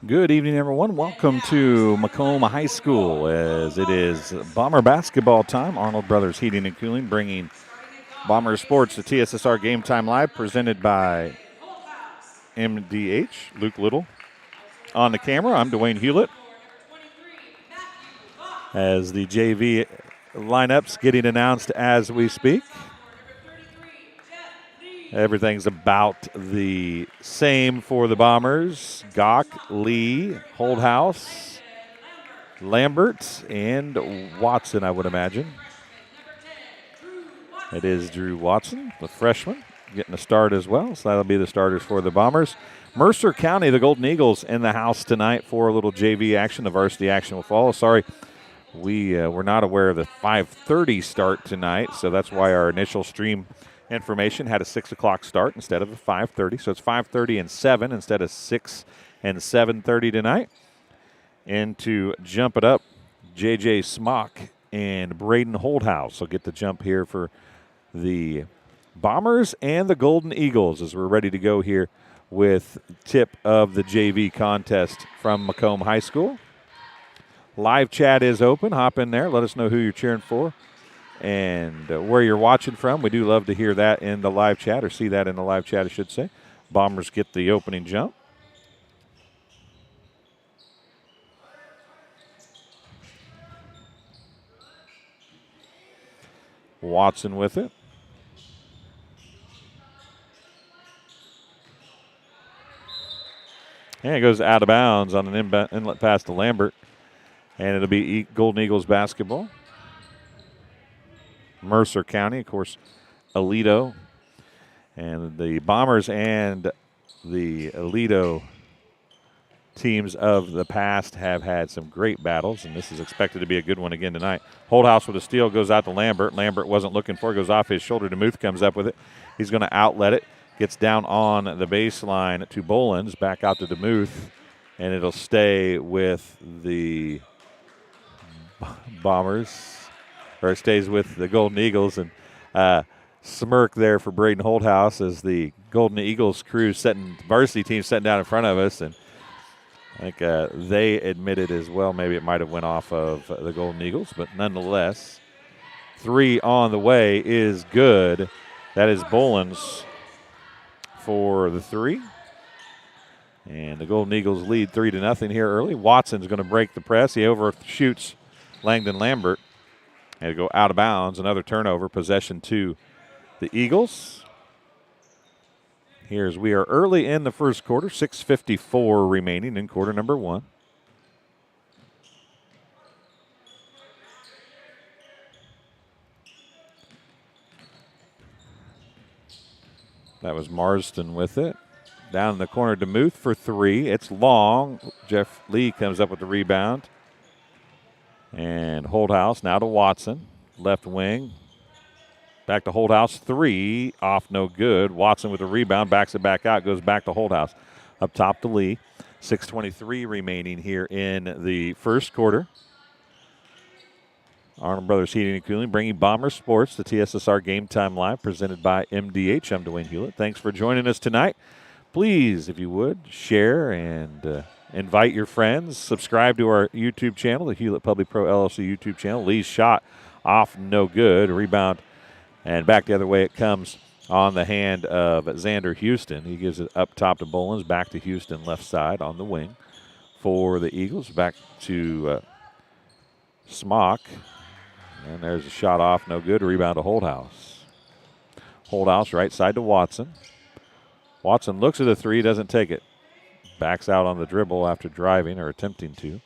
Good evening, everyone. Welcome to Macomb High School as it is Bomber basketball time. Arnold Brothers Heating and Cooling bringing Bomber Sports to TSSR Game Time Live, presented by MDH. Luke Little on the camera. I'm Dwayne Hulett. As the JV lineups getting announced as we speak. Everything's about the same for the Bombers. Gawk, Lee, Holdhouse, Lambert, and Watson, I would imagine. It is Drew Watson, the freshman, getting a start as well. So that'll be the starters for the Bombers. Mercer County, the Golden Eagles, in the house tonight for a little JV action. The varsity action will follow. Sorry, we were not aware of the 5:30 start tonight, so that's why our initial stream information had a 6 o'clock start instead of a 5:30. So it's 5:30 and 7 instead of 6 and 7:30 tonight. And to jump it up, J.J. Smock and Braden Holdhouse will get the jump here for the Bombers and the Golden Eagles as we're ready to go here with tip of the JV contest from Macomb High School. Live chat is open. Hop in there. Let us know who you're cheering for and where you're watching from. We do love to hear that in the live chat, or see that in the live chat, I should say. Bombers get the opening jump. Watson with it. And it goes out of bounds on an inlet pass to Lambert. And it'll be Golden Eagles basketball. Mercer County, of course, Aledo. And the Bombers and the Aledo teams of the past have had some great battles, and this is expected to be a good one again tonight. Holdhouse with a steal goes out to Lambert. Lambert wasn't looking for it, goes off his shoulder. DeMuth comes up with it. He's going to outlet it. Gets down on the baseline to Bolins, back out to DeMuth, and it'll stay with the Bombers. Or it stays with the Golden Eagles, and smirk there for Braden Holdhouse as the Golden Eagles crew varsity team sitting down in front of us, and I think they admitted as well maybe it might have went off of the Golden Eagles, but nonetheless, 3 on the way is good. That is Bolins for the 3. And the Golden Eagles lead 3-0 here early. Watson's going to break the press. He overshoots Langdon Lambert. And go out of bounds. Another turnover. Possession to the Eagles. Here's we are early in the first quarter. 6:54 remaining in quarter number 1. That was Marsden with it. Down in the corner, DeMuth for 3. It's long. Jeff Lee comes up with the rebound. And Holdhouse now to Watson. Left wing. Back to Holdhouse. 3. Off no good. Watson with the rebound. Backs it back out. Goes back to Holdhouse. Up top to Lee. 6:23 remaining here in the first quarter. Arnold Brothers Heating and Cooling bringing Bomber Sports to TSSR Game Time Live, presented by MDH. I'm Dwayne Hulett. Thanks for joining us tonight. Please, if you would, share and invite your friends. Subscribe to our YouTube channel, the Hulett PubliPro LLC YouTube channel. Lee's shot off no good. Rebound and back the other way it comes on the hand of Xander Houston. He gives it up top to Bolins, back to Houston left side on the wing for the Eagles. Back to Smock. And there's a shot off, no good. Rebound to Holdhouse. Holdhouse right side to Watson. Watson looks at the 3, doesn't take it. Backs out on the dribble after driving or attempting to.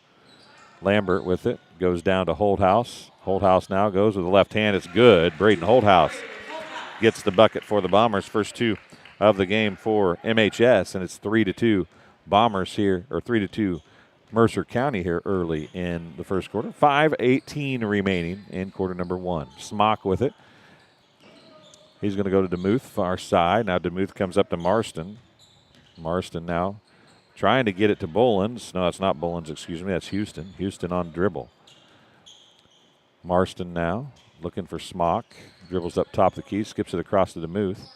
Lambert with it. Goes down to Holdhouse. Holdhouse now goes with the left hand. It's good. Braden Holdhouse gets the bucket for the Bombers. First 2 of the game for MHS, and it's 3-2 Bombers here, or 3-2 Mercer County here early in the first quarter. 5:18 remaining in quarter number 1. Smock with it. He's going to go to DeMuth, far side. Now DeMuth comes up to Marston. Marston now trying to get it to Bolins. No, it's not Bolins, excuse me. That's Houston. Houston on dribble. Marston now looking for Smock. Dribbles up top of the key, skips it across to DeMuth.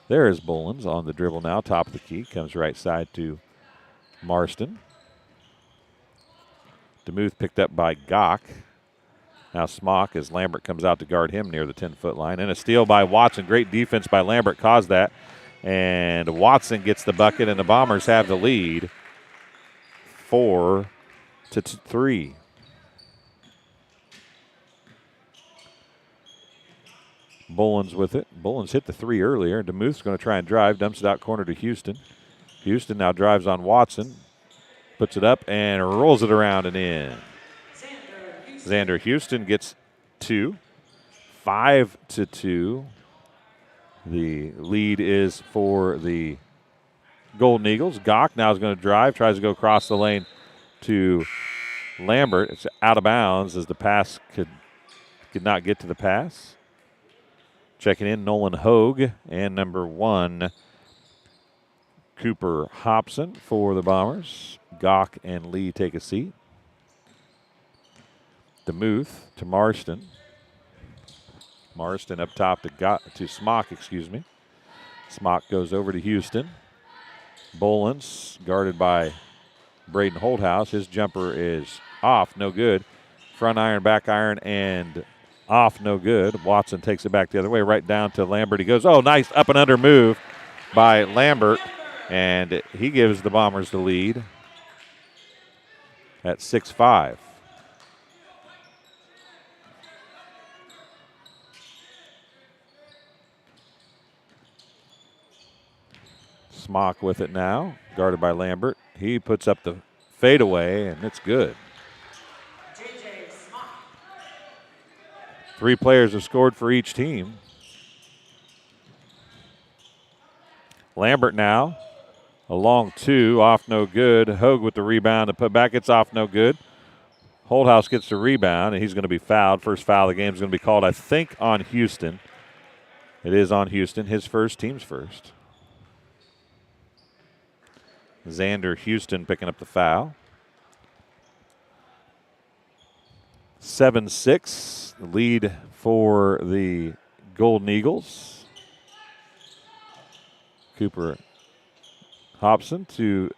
There is Bolins on the dribble now, top of the key. Comes right side to Marston. DeMuth picked up by Gock. Now Smock as Lambert comes out to guard him near the 10-foot line. And a steal by Watson. Great defense by Lambert caused that. And Watson gets the bucket, and the Bombers have the lead 4-3. Bullens with it. Bullens hit the three earlier. DeMuth's going to try and drive. Dumps it out corner to Houston. Houston now drives on Watson. Puts it up and rolls it around and in. Xander Houston gets 2. 5-2. The lead is for the Golden Eagles. Gock now is going to drive. Tries to go across the lane to Lambert. It's out of bounds as the pass could not get to the pass. Checking in, Nolan Hogue and number 1, Cooper Hobson for the Bombers. Gock and Lee take a seat. DeMuth to Marston. Marston up top to Smock, Smock goes over to Houston. Bolins guarded by Braden Holthouse. His jumper is off, no good. Front iron, back iron, and off, no good. Watson takes it back the other way, right down to Lambert. He goes, oh, nice up and under move by Lambert, and he gives the Bombers the lead at 6-5. Smock with it now, guarded by Lambert. He puts up the fadeaway, and it's good. 3 players have scored for each team. Lambert now, a long 2, off no good. Hogue with the rebound to put back. It's off no good. Holthouse gets the rebound, and he's going to be fouled. First foul of the game is going to be called, I think, on Houston. It is on Houston, his first, team's first. Xander Houston picking up the foul. 7-6, lead for the Golden Eagles. Cooper Hobson to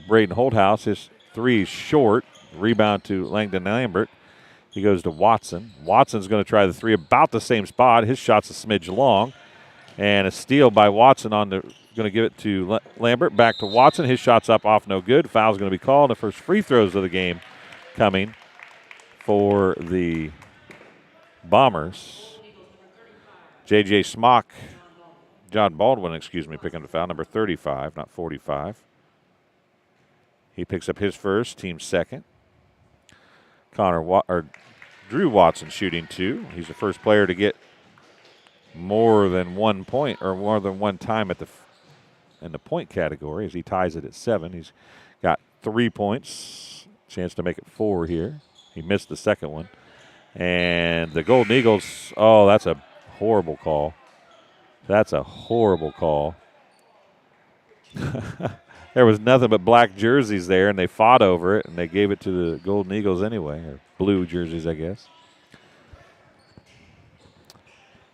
Braden Holthouse. His 3 short. Rebound to Langdon Lambert. He goes to Watson. Watson's going to try the 3 about the same spot. His shot's a smidge long. And a steal by Watson on the, going to give it to Lambert. Back to Watson. His shot's up, off, no good. Foul's going to be called. The first free throws of the game coming for the Bombers. J.J. Smock, John Baldwin, picking up the foul, number 35, not 45. He picks up his first, team second. Drew Watson shooting 2. He's the first player to get more than 1 point or more than one time in the point category as he ties it at 7. He's got 3 points, chance to make it 4 here. He missed the second one. And the Golden Eagles, oh, that's a horrible call. That's a horrible call. There was nothing but black jerseys there, and they fought over it, and they gave it to the Golden Eagles anyway, or blue jerseys, I guess.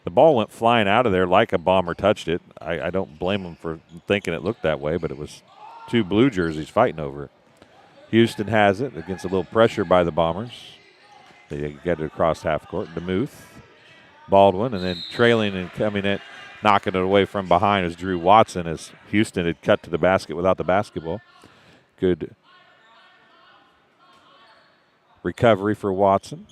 The ball went flying out of there like a Bomber touched it. I don't blame them for thinking it looked that way, but it was 2 blue jerseys fighting over it. Houston has it against a little pressure by the Bombers. They get it across half court. DeMuth, Baldwin, and then trailing and coming in, knocking it away from behind is Drew Watson as Houston had cut to the basket without the basketball. Good recovery for Watson.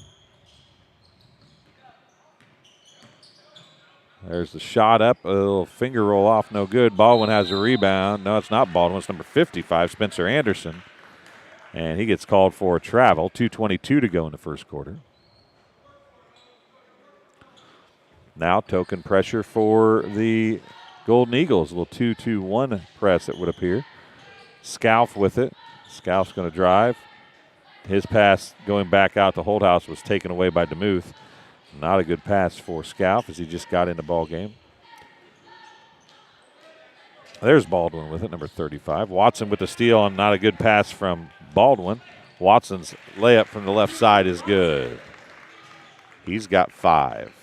There's the shot up, a little finger roll off, no good. Baldwin has a rebound. No, it's not Baldwin, it's number 55, Spencer Anderson. And he gets called for a travel. 2:22 to go in the first quarter. Now token pressure for the Golden Eagles. A little 2-2-1 press, it would appear. Scalf with it. Scalf's going to drive. His pass going back out to Holthouse was taken away by DeMuth. Not a good pass for Scalf as he just got in the ball game. There's Baldwin with it, number 35. Watson with the steal on not a good pass from Baldwin. Watson's layup from the left side is good. He's got 5.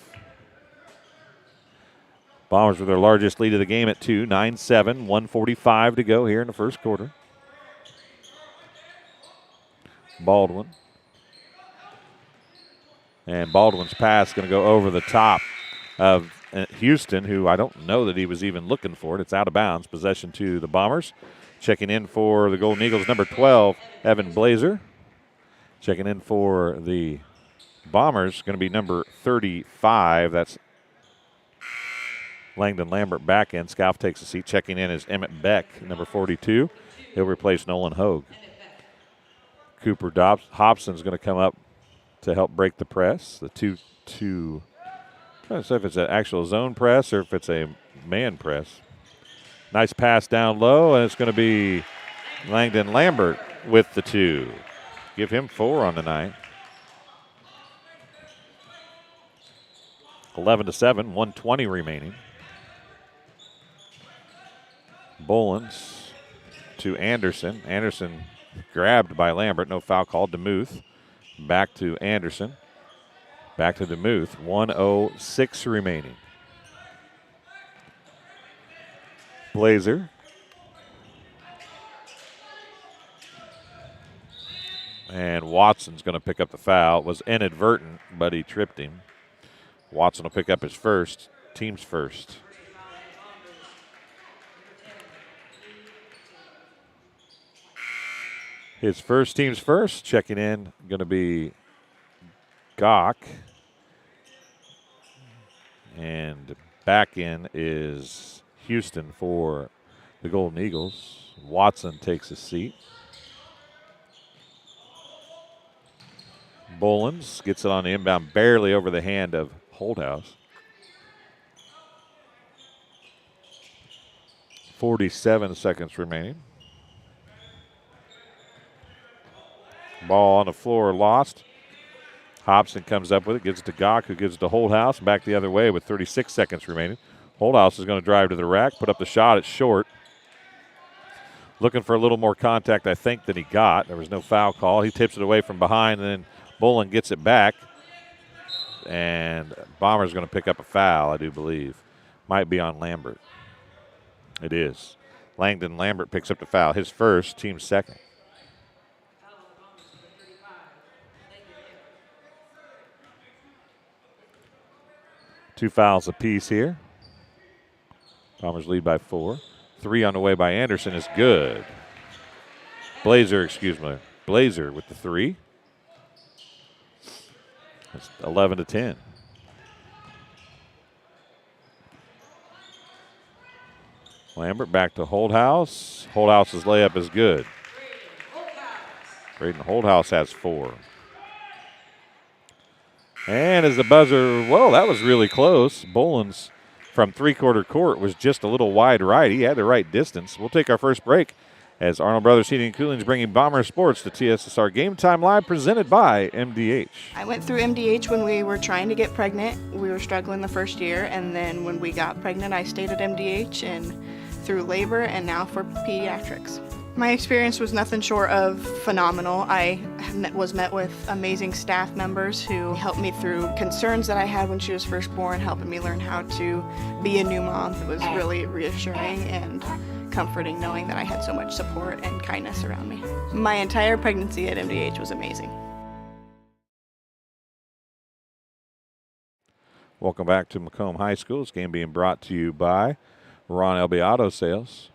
Bombers with their largest lead of the game at 2, 9-7, 1:45 to go here in the first quarter. Baldwin And Baldwin's pass going to go over the top of Houston, who I don't know that he was even looking for it. It's out of bounds. Possession to the Bombers. Checking in for the Golden Eagles, number 12, Evan Blazer. Checking in for the Bombers, going to be number 35. That's Langdon Lambert back in. Scalf takes a seat. Checking in is Emmett Beck, number 42. He'll replace Nolan Hogue. Cooper Hobson's going to come up to help break the press. The 2-2. I'm trying to see if it's an actual zone press or if it's a man press. Nice pass down low, and it's going to be Langdon Lambert with the 2. Give him 4 on the night. 11-7, 1:20 remaining. Bolins to Anderson. Anderson grabbed by Lambert. No foul called. DeMuth back to Anderson. Back to DeMuth. 1:06 remaining. Blazer. And Watson's going to pick up the foul. It was inadvertent, but he tripped him. Watson will pick up his first, team's first. His first, team's first. Checking in, going to be Gawk. And back in is Houston for the Golden Eagles. Watson takes a seat. Bolins gets it on the inbound, barely over the hand of Holdhouse. 47 seconds remaining. Ball on the floor lost. Hobson comes up with it, gives it to Gawk, who gives it to Holdhouse. Back the other way with 36 seconds remaining. Holdhouse is going to drive to the rack, put up the shot. It's short. Looking for a little more contact, I think, than he got. There was no foul call. He tips it away from behind, and then Bolin gets it back. And Bomber's going to pick up a foul, I do believe. Might be on Lambert. It is. Langdon Lambert picks up the foul. His first, team second. Two fouls apiece here. Bombers lead by 4. 3 on the way by Anderson is good. Blazer with the 3. It's 11-10. Lambert back to Holdhouse. Holdhouse's layup is good. Braden Holdhouse has 4. And as the buzzer, whoa, that was really close. Bolins from three-quarter court was just a little wide right. He had the right distance. We'll take our first break as Arnold Brothers Heating and Cooling is bringing Bomber Sports to TSSR Game Time Live, presented by MDH. I went through MDH when we were trying to get pregnant. We were struggling the first year, and then when we got pregnant, I stayed at MDH and through labor and now for pediatrics. My experience was nothing short of phenomenal. I was met with amazing staff members who helped me through concerns that I had when she was first born, helping me learn how to be a new mom. It was really reassuring and comforting knowing that I had so much support and kindness around me. My entire pregnancy at MDH was amazing. Welcome back to Macomb High School. This game being brought to you by Ron Elby Auto Sales.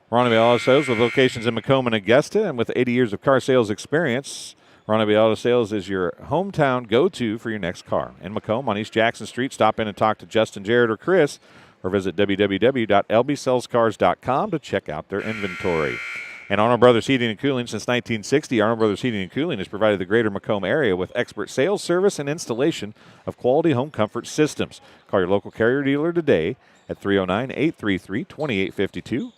Ron Elby Auto Sales with locations in Macomb and Augusta, and with 80 years of car sales experience, Ron Elby Auto Sales is your hometown go-to for your next car. In Macomb on East Jackson Street, stop in and talk to Justin, Jared, or Chris, or visit www.lbsellscars.com to check out their inventory. And Arnold Brothers Heating and Cooling since 1960, Arnold Brothers Heating and Cooling has provided the greater Macomb area with expert sales, service, and installation of quality home comfort systems. Call your local Carrier dealer today at 309-833-2852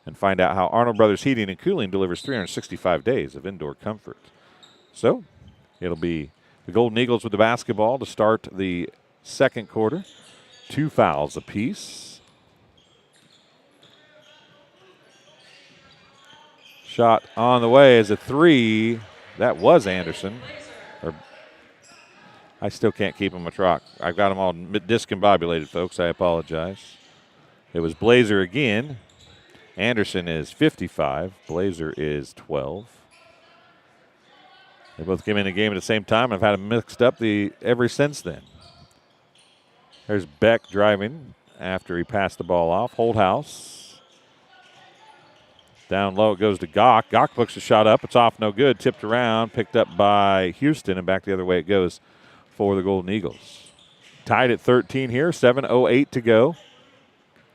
and find out how Arnold Brothers Heating and Cooling delivers 365 days of indoor comfort. So it'll be the Golden Eagles with the basketball to start the second quarter. 2 fouls apiece. Shot on the way is a 3. That was Anderson. I still can't keep him a track. I've got them all discombobulated, folks. I apologize. It was Blazer again. Anderson is 55. Blazer is 12. They both came in the game at the same time. I've had them mixed up ever since then. There's Beck driving after he passed the ball off. Holdhouse. Down low it goes to Gok. Gok books a shot up. It's off, no good. Tipped around, picked up by Houston, and back the other way it goes for the Golden Eagles. Tied at 13 here, 7:08 to go.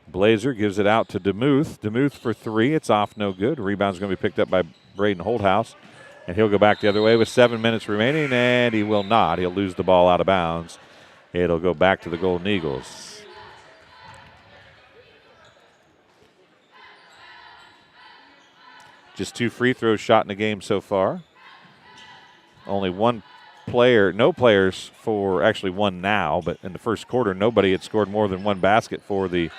Blazer gives it out to DeMuth. DeMuth for three. It's off, no good. Rebound's going to be picked up by Braden Holdhouse, and he'll go back the other way with 7 minutes remaining, and he will not. He'll lose the ball out of bounds. It'll go back to the Golden Eagles. Just 2 free throws shot in the game so far. Only one player, no players for, actually one now, but in the first quarter, nobody had scored more than one basket for the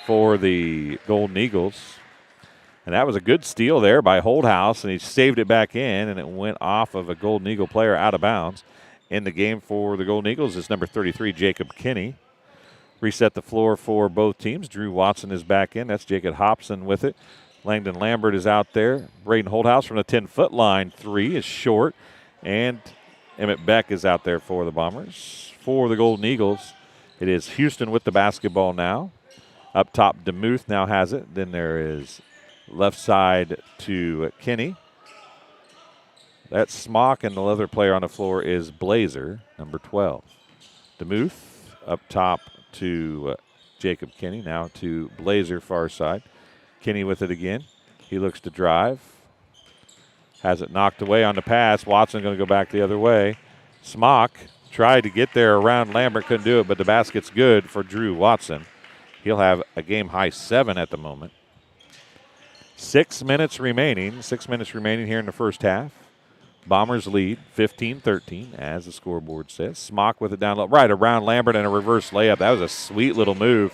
Golden Eagles. And that was a good steal there by Holdhouse, and he saved it back in, and it went off of a Golden Eagle player out of bounds. In the game for the Golden Eagles is number 33, Jacob Kinney. Reset the floor for both teams. Drew Watson is back in. That's Jacob Hobson with it. Langdon Lambert is out there. Braden Holdhouse from the 10-foot line. 3 is short. And Emmett Beck is out there for the Bombers. For the Golden Eagles, it is Houston with the basketball now. Up top, DeMuth now has it. Then there is left side to Kinney. That's Smock, and the other player on the floor is Blazer, number 12. DeMuth up top to Jacob Kinney, now to Blazer, far side. Kinney with it again. He looks to drive. Has it knocked away on the pass. Watson going to go back the other way. Smock tried to get there around Lambert, couldn't do it, but the basket's good for Drew Watson. He'll have a game-high 7 at the moment. 6 minutes remaining. 6 minutes remaining here in the first half. Bombers lead 15-13, as the scoreboard says. Smock with it down low, right around Lambert, and a reverse layup. That was a sweet little move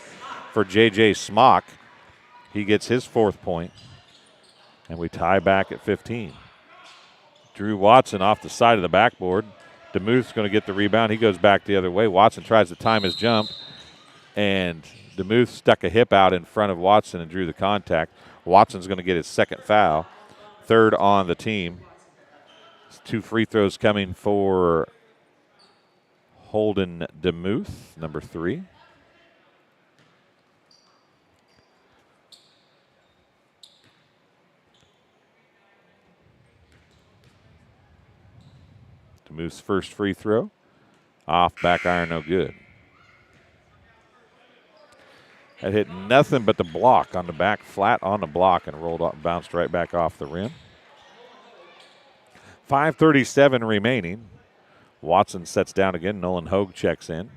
for J.J. Smock. He gets his 4th point, and we tie back at 15. Drew Watson off the side of the backboard. DeMuth's going to get the rebound. He goes back the other way. Watson tries to time his jump, and DeMuth stuck a hip out in front of Watson and drew the contact. Watson's going to get his 2nd foul, 3rd on the team. 2 free throws coming for Holden DeMuth, number 3. DeMuth's first free throw. Off, back iron, no good. That hit nothing but the block on the back, flat on the block, and rolled up, bounced right back off the rim. 5:37 remaining. Watson sets down again. Nolan Hogue checks in.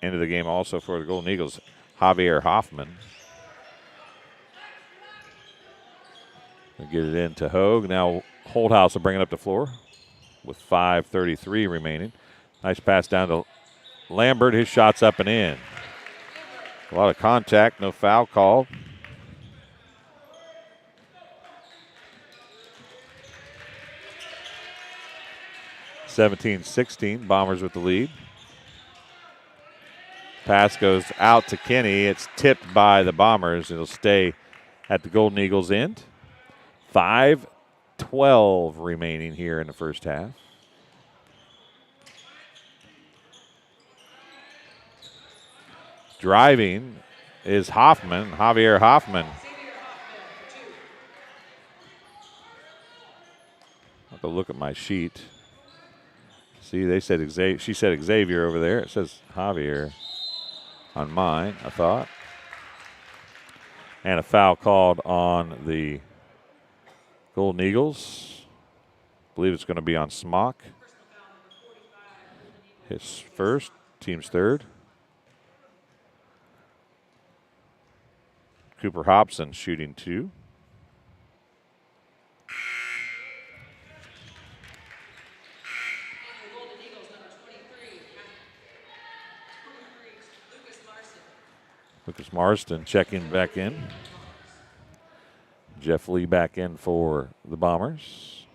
Into the game also for the Golden Eagles, Javier Hoffman. We'll get it into Hogue. Now Holdhouse will bring it up the floor with 5:33 remaining. Nice pass down to Lambert. His shot's up and in. A lot of contact, no foul called. (17-16), Bombers with the lead. Pass goes out to Kinney. It's tipped by the Bombers. It'll stay at the Golden Eagles' end. 5:12 remaining here in the first half. Driving is Hoffman, Javier Hoffman. I'll have to look at my sheet. See, they said she said Xavier over there. It says Javier on mine, I thought. And a foul called on the Golden Eagles. I believe it's going to be on Smock. His first, team's 3rd. Cooper Hobson shooting 2. Lucas Marston checking back in. Jeff Lee back in for the Bombers.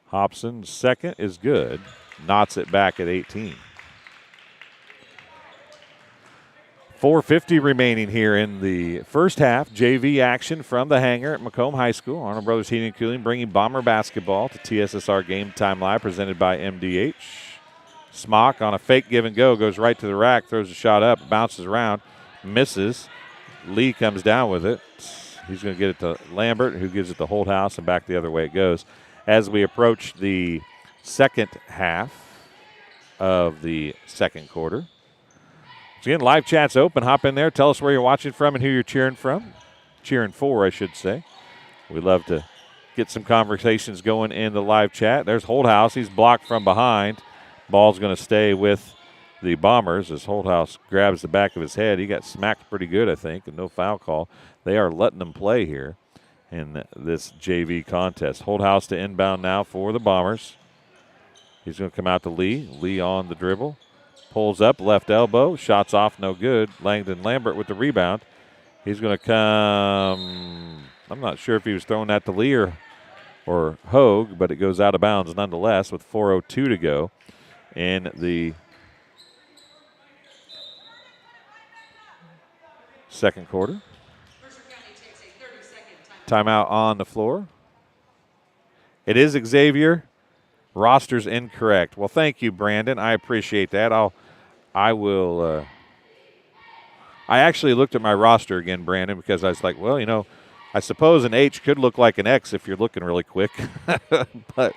Hobson's 2nd is good. Knots it back at 18. 4:50 remaining here in the first half. JV action from the hangar at Macomb High School. Arnold Brothers Heating and Cooling bringing Bomber basketball to TSSR Game Time Live, presented by MDH. Smock on a fake give and go, goes right to the rack, throws a shot up, bounces around, misses. Lee comes down with it. He's going to get it to Lambert, who gives it to Holthouse, and back the other way it goes. As we approach the second half of the second quarter. So again, live chat's open. Hop in there. Tell us where you're watching from and who you're cheering from. Cheering for, I should say. We love to get some conversations going in the live chat. There's Holthouse. He's blocked from behind. Ball's going to stay with the Bombers as Holthouse grabs the back of his head. He got smacked pretty good, I think, and no foul call. They are letting them play here in this JV contest. Holthouse to inbound now for the Bombers. He's going to come out to Lee. Lee on the dribble. Pulls up, left elbow. Shots off, no good. Langdon Lambert with the rebound. He's going to come. I'm not sure if he was throwing that to Lee or Hogue, but it goes out of bounds nonetheless with 4:02 to go in the second quarter. Timeout on the floor. It is Xavier. Roster's incorrect. Well, thank you, Brandon. I appreciate that. I will. I actually looked at my roster again, Brandon, because I was like, well, I suppose an H could look like an X if you're looking really quick. But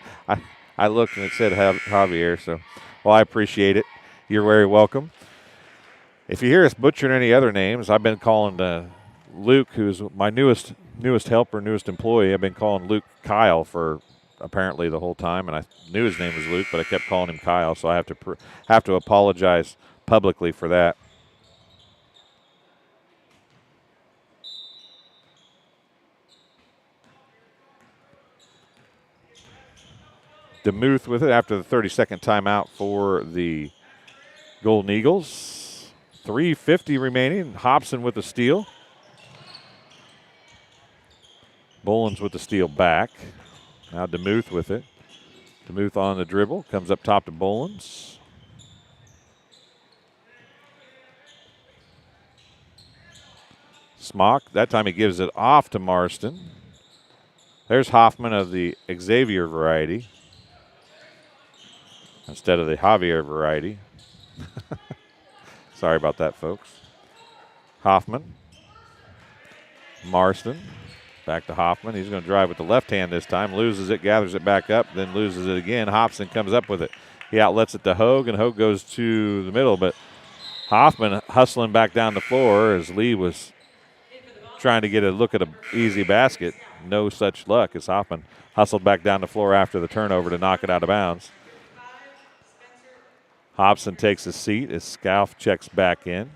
I looked and it said Javier. So, well, I appreciate it. You're very welcome. If you hear us butchering any other names, I've been calling Luke, who's my newest helper, newest employee. I've been calling Luke Kyle for apparently the whole time, and I knew his name was Luke, but I kept calling him Kyle, so I have to apologize publicly for that. DeMuth with it after the 30-second timeout for the Golden Eagles. 3:50 remaining. Hobson with the steal. Bolins with the steal back. Now DeMuth with it. DeMuth on the dribble. Comes up top to Bolins. Smock. That time he gives it off to Marston. There's Hoffman of the Xavier variety instead of the Javier variety. Sorry about that, folks. Hoffman. Marston. Back to Hoffman. He's going to drive with the left hand this time. Loses it, gathers it back up, then loses it again. Hobson comes up with it. He outlets it to Hogue, and Hogue goes to the middle, but Hoffman hustling back down the floor as Lee was trying to get a look at an easy basket. No such luck as Hoffman hustled back down the floor after the turnover to knock it out of bounds. Hobson takes a seat as Scalf checks back in.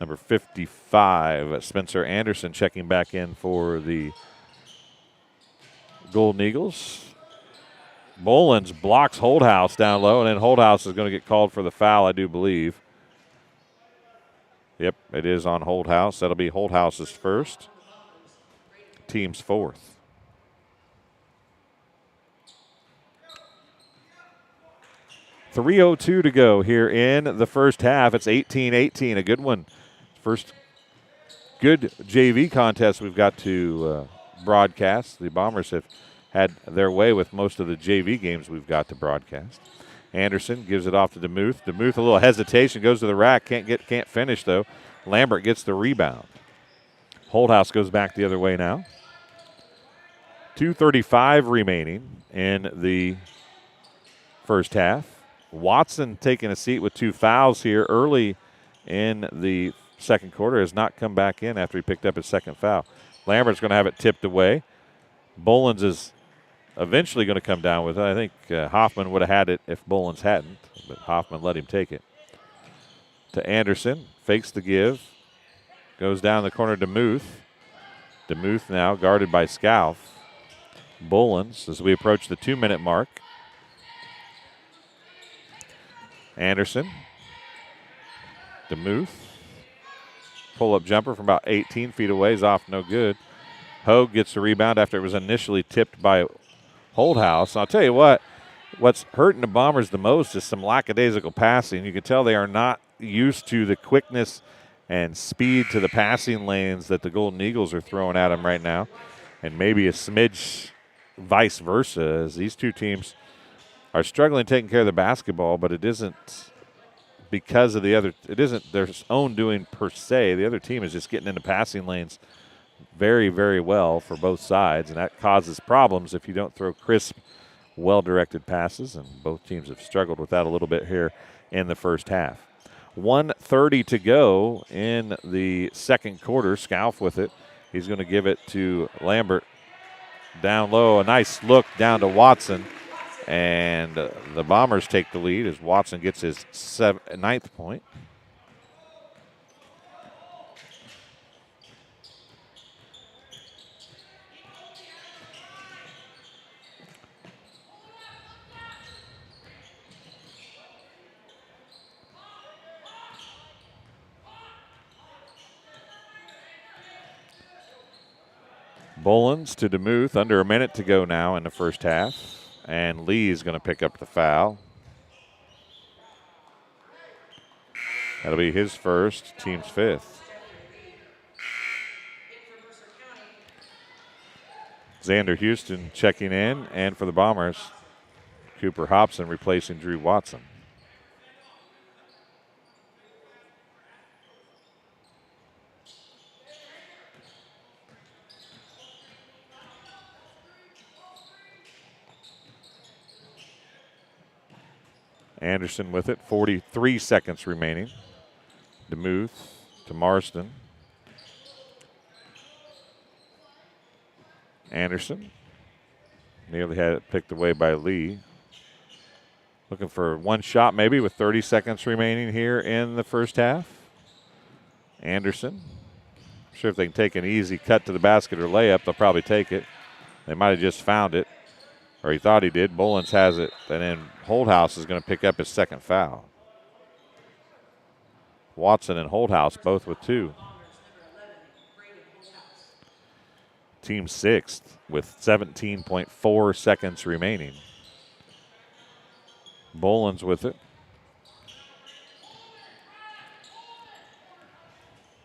Number 55, Spencer Anderson checking back in for the Golden Eagles. Bolins blocks Holthouse down low, and then Holthouse is going to get called for the foul, I do believe. Yep, it is on Holthouse. That'll be Holthouse's first. Team's fourth. .302 to go here in the first half. It's 18-18, a good one. First good JV contest we've got to broadcast. The Bombers have had their way with most of the JV games we've got to broadcast. Anderson gives it off to DeMuth. DeMuth, a little hesitation, goes to the rack. Can't finish, though. Lambert gets the rebound. Holthouse goes back the other way now. 2:35 remaining in the first half. Watson taking a seat with 2 fouls here early in the second quarter. Has not come back in after he picked up his second foul. Lambert's going to have it tipped away. Bolins is eventually going to come down with it. I think Hoffman would have had it if Bolins hadn't, but Hoffman let him take it. To Anderson, fakes the give. Goes down the corner to DeMuth. DeMuth now guarded by Scalf. Bolins as we approach the 2-minute mark. Anderson. DeMuth. Pull-up jumper from about 18 feet away is off, no good. Hogue gets the rebound after it was initially tipped by Holthouse. I'll tell you what's hurting the Bombers the most is some lackadaisical passing. You can tell they are not used to the quickness and speed to the passing lanes that the Golden Eagles are throwing at them right now, and maybe a smidge vice versa, as these two teams are struggling taking care of the basketball, but it isn't because of it isn't their own doing per se. The other team is just getting into passing lanes very, very well for both sides, and that causes problems if you don't throw crisp, well-directed passes, and both teams have struggled with that a little bit here in the first half. 1:30 to go in the second quarter. Scalf with it. He's going to give it to Lambert. Down low, a nice look down to Watson, and the Bombers take the lead as Watson gets his 9th point. Bolins to DeMuth, under a minute to go now in the first half. And Lee is going to pick up the foul. That'll be his first, team's 5th. Xander Houston checking in, and for the Bombers, Cooper Hobson replacing Drew Watson. Anderson with it, 43 seconds remaining. DeMuth to Marston. Anderson nearly had it picked away by Lee. Looking for one shot maybe with 30 seconds remaining here in the first half. Anderson. I'm sure if they can take an easy cut to the basket or layup, they'll probably take it. They might have just found it, or he thought he did. Bolins has it, and then Holdhouse is going to pick up his 2nd foul. Watson and Holdhouse both with 2. Team 6th with 17.4 seconds remaining. Bolins with it.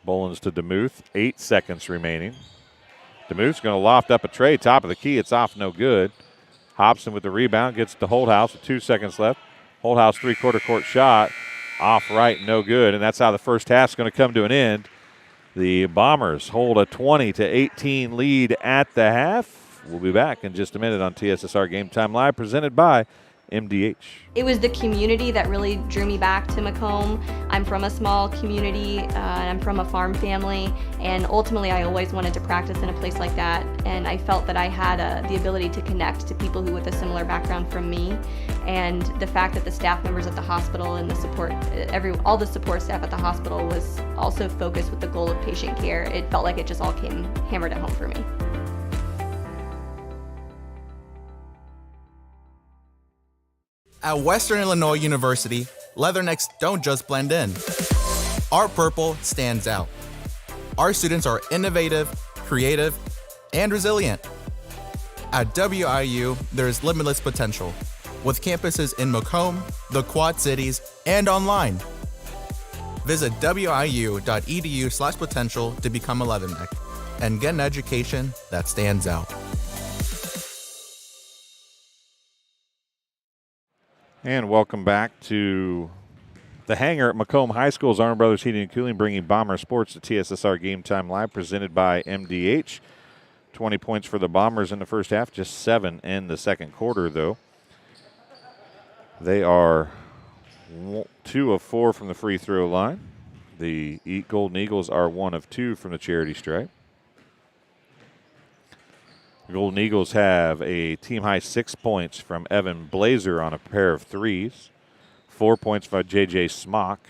Bolins to DeMuth, 8 seconds remaining. DeMuth's going to loft up a tray, top of the key. It's off, no good. Hobson with the rebound, gets to Holdhouse with 2 seconds left. Holdhouse three-quarter court shot, off right, no good. And that's how the first half's going to come to an end. The Bombers hold a 20-18 lead at the half. We'll be back in just a minute on TSSR Game Time Live, presented by MDH. It was the community that really drew me back to Macomb. I'm from a small community, and I'm from a farm family, and ultimately I always wanted to practice in a place like that, and I felt that I had the ability to connect to people who with a similar background from me, and the fact that the staff members at the hospital and the support, all the support staff at the hospital was also focused with the goal of patient care. It felt like it just all came hammered at home for me. At Western Illinois University, Leathernecks don't just blend in. Our purple stands out. Our students are innovative, creative, and resilient. At WIU, there's limitless potential, with campuses in Macomb, the Quad Cities, and online. Visit wiu.edu/potential to become a Leatherneck and get an education that stands out. And welcome back to the hangar at Macomb High School's Arnold Brothers Heating and Cooling, bringing Bomber Sports to TSSR Game Time Live, presented by MDH. 20 points for the Bombers in the first half, just 7 in the second quarter, though. They are 2 of 4 from the free throw line. The Golden Eagles are 1 of 2 from the charity stripe. The Golden Eagles have a team-high 6 points from Evan Blazer on a pair of threes, 4 points by J.J. Smock,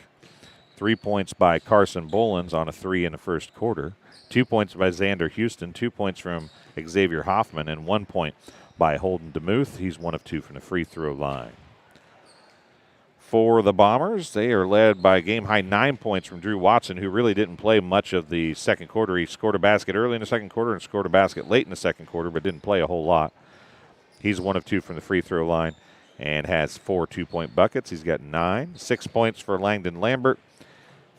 3 points by Carson Bolins on a 3 in the first quarter, 2 points by Xander Houston, 2 points from Xavier Hoffman, and 1 point by Holden DeMuth. He's 1 of 2 from the free throw line. For the Bombers, they are led by a game-high 9 points from Drew Watson, who really didn't play much of the second quarter. He scored a basket early in the second quarter and scored a basket late in the second quarter, but didn't play a whole lot. He's 1 of 2 from the free throw line and has 4 two-point buckets. He's got 9. 6 points for Langdon Lambert,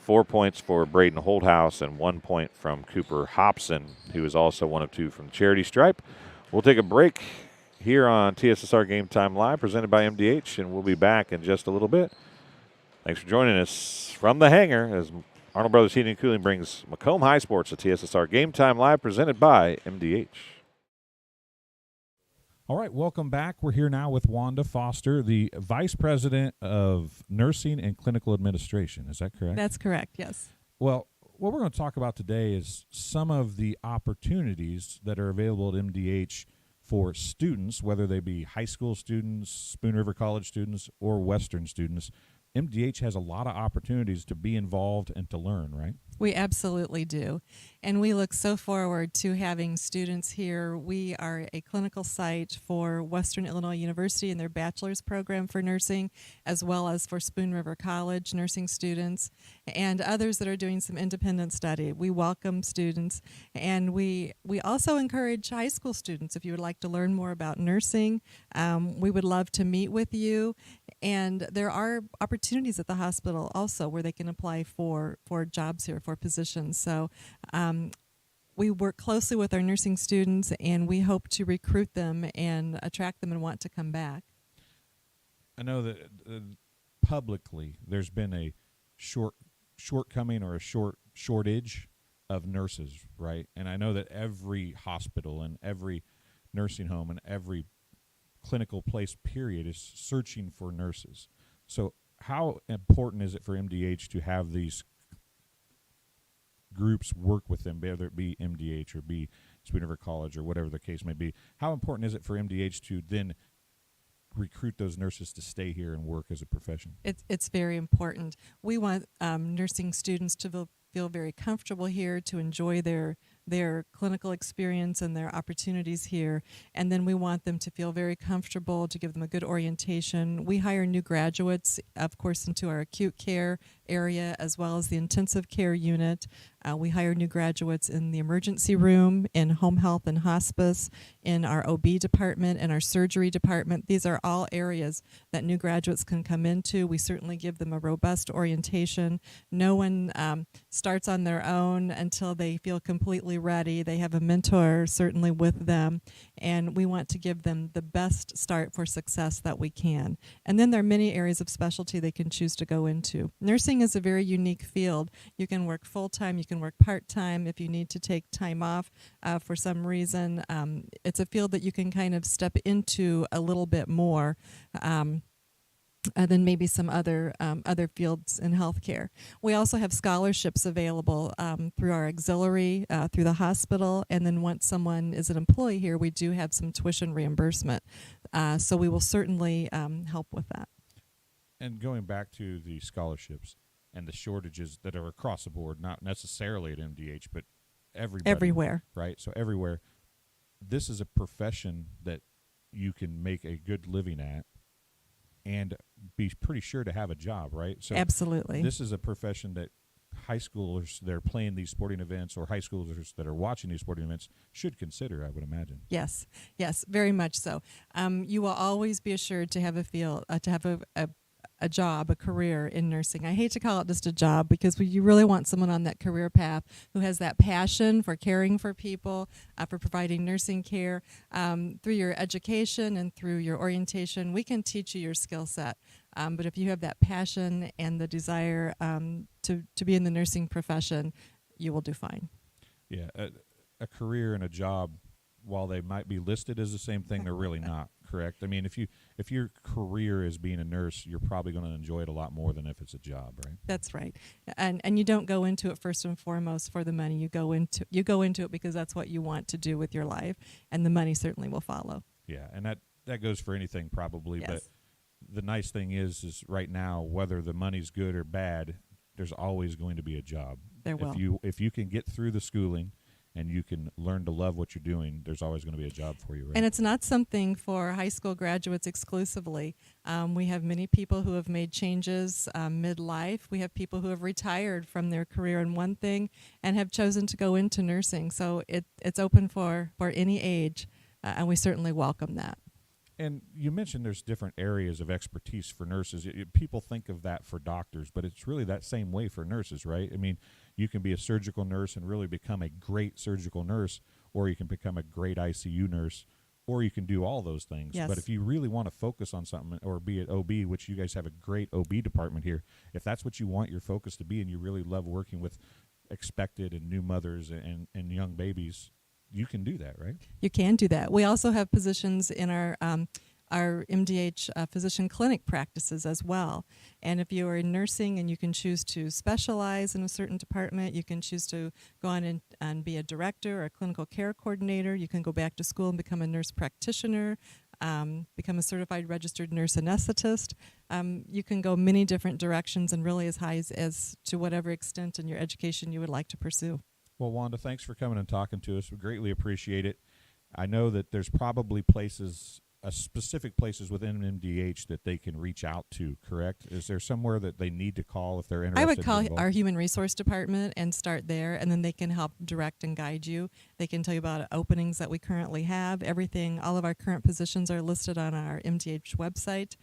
4 points for Braden Holdhouse and 1 point from Cooper Hobson, who is also 1 of 2 from the charity stripe. We'll take a break here on TSSR Game Time Live, presented by MDH, and we'll be back in just a little bit. Thanks for joining us from the hangar as Arnold Brothers Heating and Cooling brings Macomb High Sports to TSSR Game Time Live, presented by MDH. All right, welcome back. We're here now with Wanda Foster, the Vice President of Nursing and Clinical Administration. Is that correct? That's correct, yes. Well, what we're going to talk about today is some of the opportunities that are available at MDH for students, whether they be high school students, Spoon River College students, or Western students. MDH has a lot of opportunities to be involved and to learn, right? We absolutely do. And we look so forward to having students here. We are a clinical site for Western Illinois University and their bachelor's program for nursing, as well as for Spoon River College nursing students and others that are doing some independent study. We welcome students, and we also encourage high school students. If you would like to learn more about nursing, we would love to meet with you. And there are opportunities at the hospital also where they can apply for jobs here, for positions. So we work closely with our nursing students, and we hope to recruit them and attract them and want to come back. I know that publicly there's been a shortcoming or a shortage of nurses, right? And I know that every hospital and every nursing home and every clinical place period is searching for nurses. So how important is it for MDH to have these groups work with them, whether it be MDH or be Spoon River College or whatever the case may be? How important is it for MDH to then recruit those nurses to stay here and work as a profession? It's very important. We want nursing students to feel very comfortable here, to enjoy their clinical experience and their opportunities here. And then we want them to feel very comfortable, to give them a good orientation. We hire new graduates, of course, into our acute care area as well as the intensive care unit. We hire new graduates in the emergency room, in home health and hospice, in our OB department, and our surgery department. These are all areas that new graduates can come into. We certainly give them a robust orientation. No one starts on their own until they feel completely ready. They have a mentor certainly with them, and we want to give them the best start for success that we can. And then there are many areas of specialty they can choose to go into. Nursing is a very unique field. You can work full-time, you can work part-time if you need to take time off for some reason. It's a field that you can kind of step into a little bit more than maybe some other fields in healthcare. We also have scholarships available through our auxiliary, through the hospital, and then once someone is an employee here, we do have some tuition reimbursement. So we will certainly help with that. And going back to the scholarships and the shortages that are across the board, not necessarily at MDH, but everywhere. Right? So everywhere. This is a profession that you can make a good living at and be pretty sure to have a job, right? So absolutely. This is a profession that high schoolers that are playing these sporting events or high schoolers that are watching these sporting events should consider, I would imagine. Yes, very much so. You will always be assured to have a job, a career in nursing. I hate to call it just a job because you really want someone on that career path who has that passion for caring for people, for providing nursing care. Through your education and through your orientation, we can teach you your skill set. But if you have that passion and the desire to be in the nursing profession, you will do fine. Yeah, a career and a job, while they might be listed as the same thing, they're really not, correct? I mean, if your career is being a nurse, you're probably going to enjoy it a lot more than if it's a job, right? That's right. And you don't go into it first and foremost for the money. You go into it because that's what you want to do with your life, and the money certainly will follow. Yeah, and that goes for anything probably, yes. But the nice thing is right now, whether the money's good or bad, there's always going to be a job. There will. If you can get through the schooling and you can learn to love what you're doing, there's always going to be a job for you, right? And it's not something for high school graduates exclusively. We have many people who have made changes midlife. We have people who have retired from their career in one thing and have chosen to go into nursing. So it's open for any age, and we certainly welcome that. And you mentioned there's different areas of expertise for nurses. People think of that for doctors, but it's really that same way for nurses, right? I mean, you can be a surgical nurse and really become a great surgical nurse, or you can become a great ICU nurse, or you can do all those things. Yes. But if you really want to focus on something, or be at OB, which you guys have a great OB department here, if that's what you want your focus to be and you really love working with expected and new mothers and young babies, you can do that, right? You can do that. We also have positions in our MDH physician clinic practices as well. And if you are in nursing and you can choose to specialize in a certain department, you can choose to go on and be a director or a clinical care coordinator. You can go back to school and become a nurse practitioner, become a certified registered nurse anesthetist. You can go many different directions and really as high as to whatever extent in your education you would like to pursue. Well, Wanda, thanks for coming and talking to us. We greatly appreciate it. I know that there's probably places, specific places within MDH that they can reach out to, correct? Is there somewhere that they need to call if they're interested? I would call involved? our human resource department and start there, and then they can help direct and guide you. They can tell you about openings that we currently have. Everything, all of our current positions are listed on our MDH website,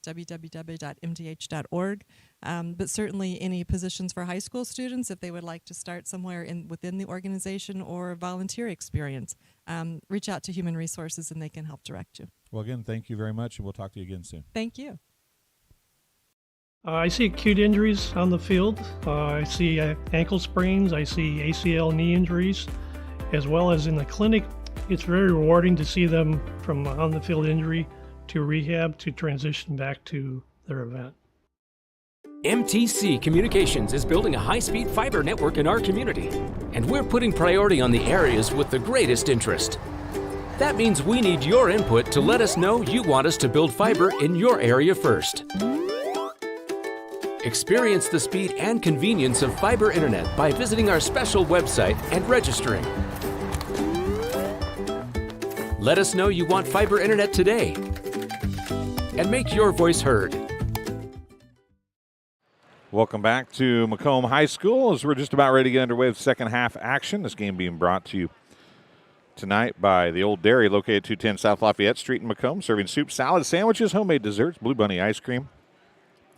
www.mdh.org. But certainly any positions for high school students, if they would like to start somewhere within the organization or volunteer experience, reach out to Human Resources and they can help direct you. Well, again, thank you very much, and we'll talk to you again soon. Thank you. I see acute injuries on the field. I see ankle sprains. I see ACL knee injuries, as well as in the clinic. It's very rewarding to see them from on the field injury to rehab to transition back to their event. MTC Communications is building a high-speed fiber network in our community, and we're putting priority on the areas with the greatest interest. That means we need your input to let us know you want us to build fiber in your area first. Experience the speed and convenience of fiber internet by visiting our special website and registering. Let us know you want fiber internet today, and make your voice heard. Welcome back to Macomb High School as we're just about ready to get underway with second half action. This game being brought to you tonight by the Old Dairy, located at 210 South Lafayette Street in Macomb, serving soup, salad, sandwiches, homemade desserts, Blue Bunny ice cream,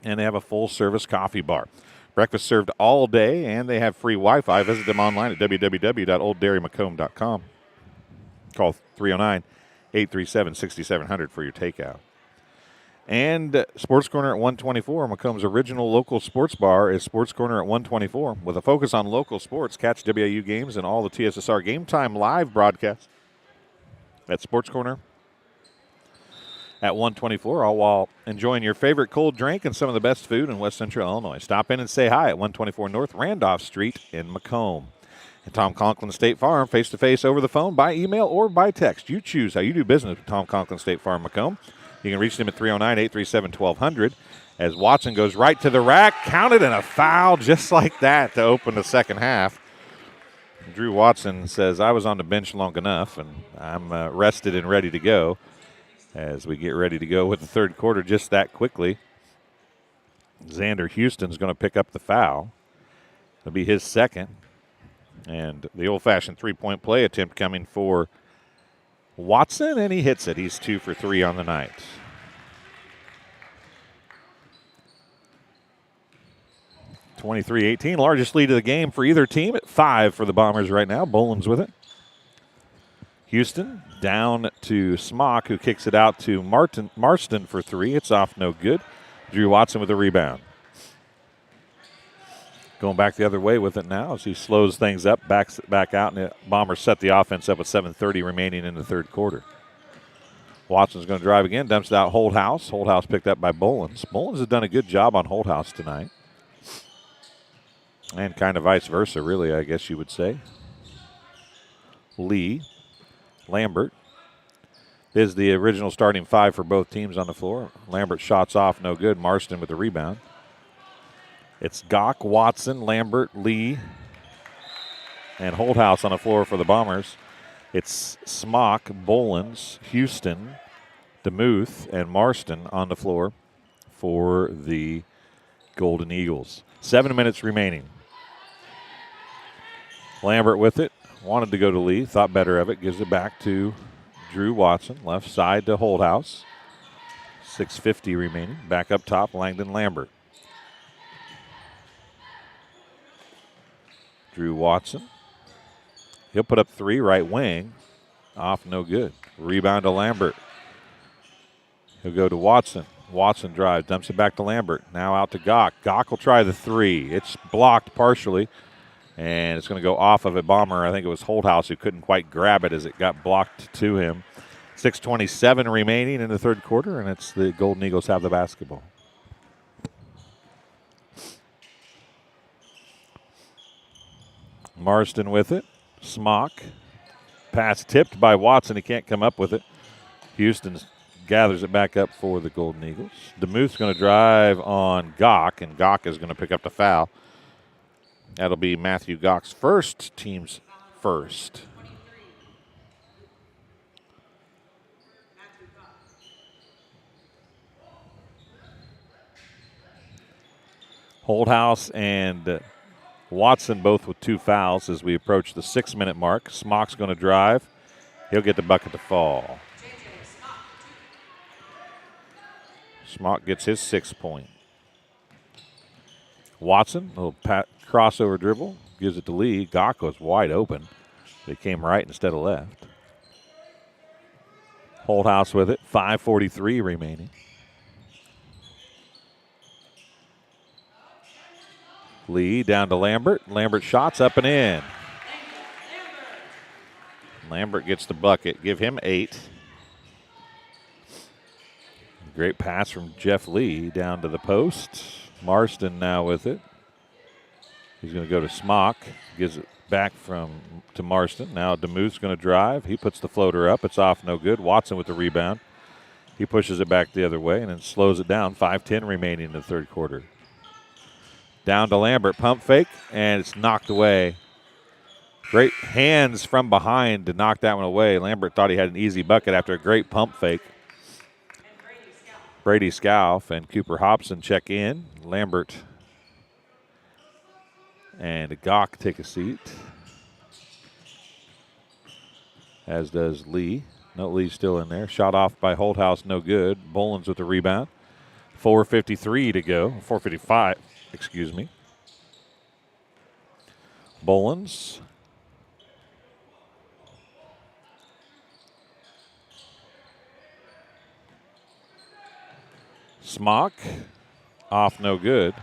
and they have a full-service coffee bar. Breakfast served all day, and they have free Wi-Fi. Visit them online at www.olddairymacomb.com. Call 309-837-6700 for your takeout. And Sports Corner at 124, Macomb's original local sports bar is Sports Corner at 124. With a focus on local sports, catch WIU games and all the TSSR Game Time live broadcasts at Sports Corner at 124, all while enjoying your favorite cold drink and some of the best food in West Central Illinois. Stop in and say hi at 124 North Randolph Street in Macomb. And Tom Conklin State Farm, face-to-face, over the phone, by email, or by text. You choose how you do business with Tom Conklin State Farm Macomb. You can reach them at 309-837-1200 as Watson goes right to the rack, counted, and a foul just like that to open the second half. Drew Watson says, I was on the bench long enough, and I'm rested and ready to go as we get ready to go with the third quarter just that quickly. Xander Houston's going to pick up the foul. It'll be his second. And the old-fashioned three-point play attempt coming for Watson, and he hits it. He's 2 for 3 on the night. (23-18), largest lead of the game for either team at 5 for the Bombers right now. Boland's with it. Houston down to Smock, who kicks it out to Marston for 3. It's off, no good. Drew Watson with the rebound. Going back the other way with it now as he slows things up, backs it back out, and the Bombers set the offense up with 7:30 remaining in the third quarter. Watson's going to drive again, dumps it out Holdhouse. Holdhouse picked up by Bolins. Bolins has done a good job on Holdhouse tonight. And kind of vice versa, really, I guess you would say. Lee, Lambert is the original starting 5 for both teams on the floor. Lambert shots off, no good. Marston with the rebound. It's Gock, Watson, Lambert, Lee, and Holdhouse on the floor for the Bombers. It's Smock, Bolins, Houston, DeMuth, and Marston on the floor for the Golden Eagles. 7 minutes remaining. Lambert with it. Wanted to go to Lee. Thought better of it. Gives it back to Drew Watson. Left side to Holdhouse. 6:50 remaining. Back up top, Langdon Lambert. Drew Watson. He'll put up 3, right wing. Off, no good. Rebound to Lambert. He'll go to Watson. Watson drives, dumps it back to Lambert. Now out to Gock. Gock will try the 3. It's blocked partially, and it's going to go off of it. Bomber, I think it was Holdhouse who couldn't quite grab it as it got blocked to him. 6:27 remaining in the third quarter, and it's the Golden Eagles have the basketball. Marston with it. Smock. Pass tipped by Watson. He can't come up with it. Houston gathers it back up for the Golden Eagles. DeMuth's going to drive on Gock, and Gock is going to pick up the foul. That'll be Matthew Gock's first, team's first. Holdhouse and Watson both with 2 fouls as we approach the 6-minute mark. Smock's going to drive. He'll get the bucket to fall. Smock gets his 6th point. Watson, a little crossover dribble, gives it to Lee. Gock was wide open. They came right instead of left. Holdhouse with it, 5:43 remaining. Lee down to Lambert. Lambert shots up and in. Lambert gets the bucket. Give him 8. Great pass from Jeff Lee down to the post. Marston now with it. He's going to go to Smock. Gives it back to Marston. Now DeMuth's going to drive. He puts the floater up. It's off, no good. Watson with the rebound. He pushes it back the other way and then slows it down. 5:10 remaining in the third quarter. Down to Lambert, pump fake, and it's knocked away. Great hands from behind to knock that one away. Lambert thought he had an easy bucket after a great pump fake. Brady Scalf and Cooper Hobson check in. Lambert and Gock take a seat, as does Lee. No, Lee's still in there. Shot off by Holdhouse, no good. Bolins with the rebound. 4:53 to go. 4:55. Excuse me. Bolins. Smock. Off, no good.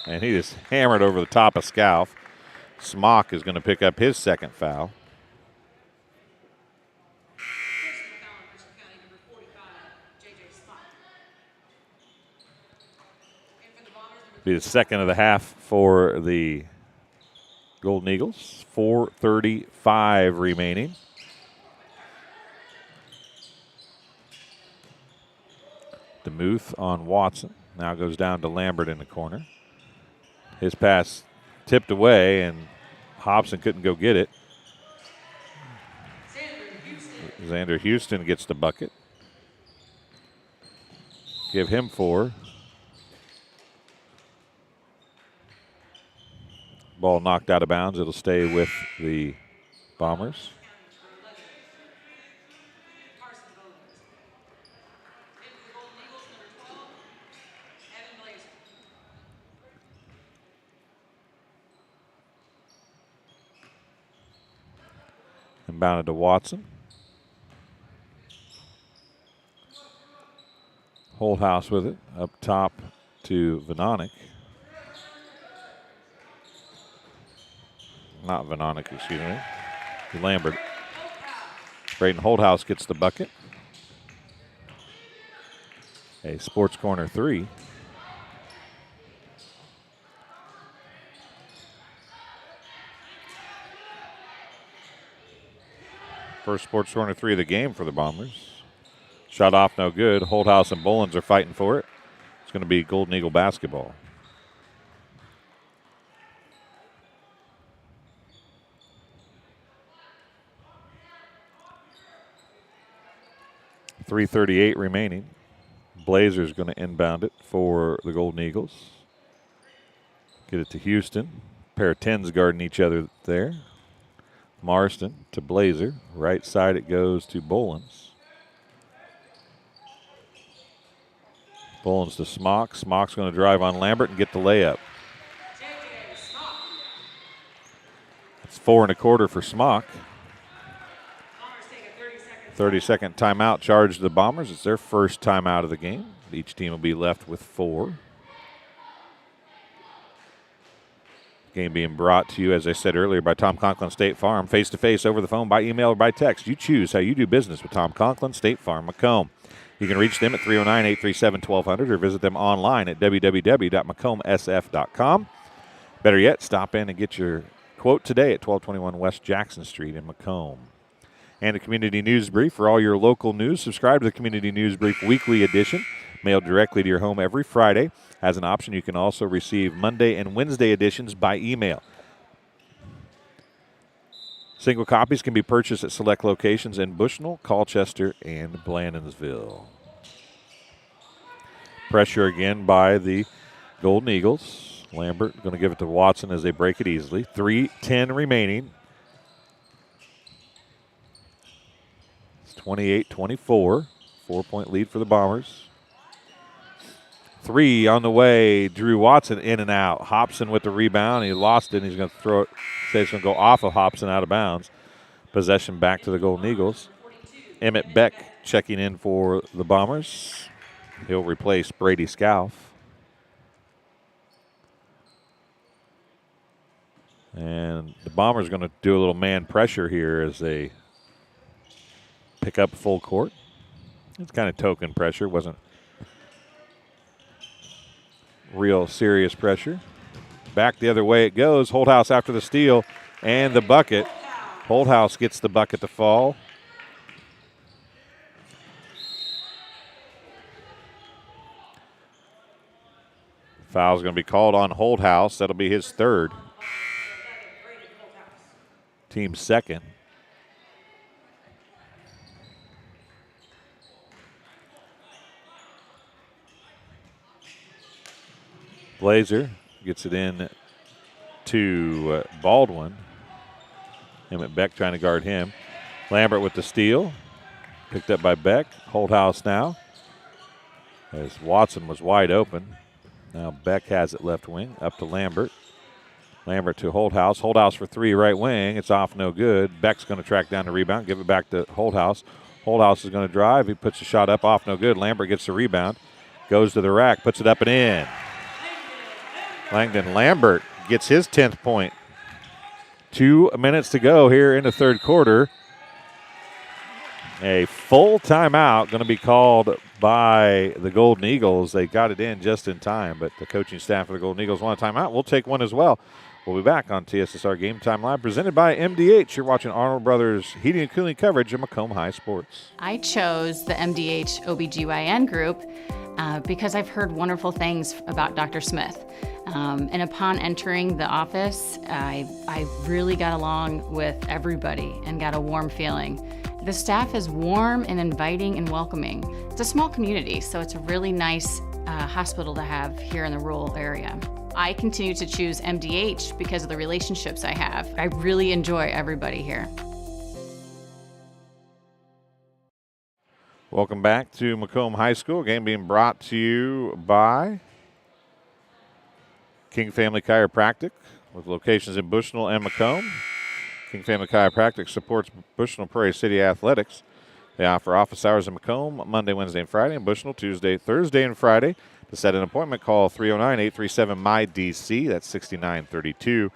And he just hammered over the top of Scalf. Smock is going to pick up his 2nd foul. Be the 2nd of the half for the Golden Eagles. 4:35 remaining. DeMuth on Watson. Now goes down to Lambert in the corner. His pass tipped away, and Hobson couldn't go get it. Xander Houston gets the bucket. Give him 4. Ball knocked out of bounds. It'll stay with the Bombers. Inbounded to Watson. Holdhouse with it. Up top to Vanonic. Not Vanonic, excuse me. Lambert. Braden Holdhouse gets the bucket. A Sports Corner 3. First Sports Corner 3 of the game for the Bombers. Shot off, no good. Holdhouse and Bolins are fighting for it. It's going to be Golden Eagle basketball. .338 remaining. Blazers going to inbound it for the Golden Eagles. Get it to Houston. Pair of 10s guarding each other there. Marston to Blazer. Right side it goes to Bolins. Bolins to Smock. Smock's going to drive on Lambert and get the layup. It's 4 1/4 for Smock. 30-second timeout charged to the Bombers. It's their first timeout of the game. Each team will be left with 4. Game being brought to you, as I said earlier, by Tom Conklin State Farm. Face-to-face, over the phone, by email, or by text. You choose how you do business with Tom Conklin State Farm, Macomb. You can reach them at 309-837-1200 or visit them online at www.macombsf.com. Better yet, stop in and get your quote today at 1221 West Jackson Street in Macomb. And a Community News Brief for all your local news. Subscribe to the Community News Brief Weekly Edition, mailed directly to your home every Friday. As an option, you can also receive Monday and Wednesday editions by email. Single copies can be purchased at select locations in Bushnell, Colchester, and Blandonsville. Pressure again by the Golden Eagles. Lambert going to give it to Watson as they break it easily. 3:10 remaining. It's 28-24. 4-point lead for the Bombers. 3 on the way. Drew Watson in and out. Hobson with the rebound. He lost it, and he's going to throw it. Say it's going to go off of Hobson out of bounds. Possession back to the Golden Eagles. Emmett Beck checking in for the Bombers. He'll replace Brady Scalf. And the Bombers going to do a little man pressure here as they pick up full court. It's kind of token pressure. Wasn't real serious pressure. Back the other way it goes. Holthouse after the steal and the bucket. Holthouse gets the bucket to fall. Foul's going to be called on Holthouse. That'll be his third. Team second. Blazer gets it in to Baldwin. Emmett Beck trying to guard him. Lambert with the steal. Picked up by Beck. Holthouse now. As Watson was wide open. Now Beck has it left wing. Up to Lambert. Lambert to Holthouse. Holthouse for 3 right wing. It's off no good. Beck's going to track down the rebound. Give it back to Holthouse. Holthouse is going to drive. He puts the shot up off no good. Lambert gets the rebound. Goes to the rack. Puts it up and in. Langdon Lambert gets his 10th point. 2 minutes to go here in the third quarter. A full timeout going to be called by the Golden Eagles. They got it in just in time, but the coaching staff of the Golden Eagles want a timeout. We'll take one as well. We'll be back on TSSR Game Time Live, presented by MDH. You're watching Arnold Brothers Heating and Cooling coverage of Macomb High Sports. I chose the MDH OBGYN group because I've heard wonderful things about Dr. Smith. And upon entering the office, I really got along with everybody and got a warm feeling. The staff is warm and inviting and welcoming. It's a small community, so it's a really nice hospital to have here in the rural area. I continue to choose MDH because of the relationships I have. I really enjoy everybody here. Welcome back to Macomb High School. Game being brought to you by King Family Chiropractic with locations in Bushnell and Macomb. King Family Chiropractic supports Bushnell-Prairie City athletics. They offer office hours in Macomb Monday, Wednesday, and Friday, and Bushnell Tuesday, Thursday, and Friday. To set an appointment, call 309-837-MY-DC. That's 6932.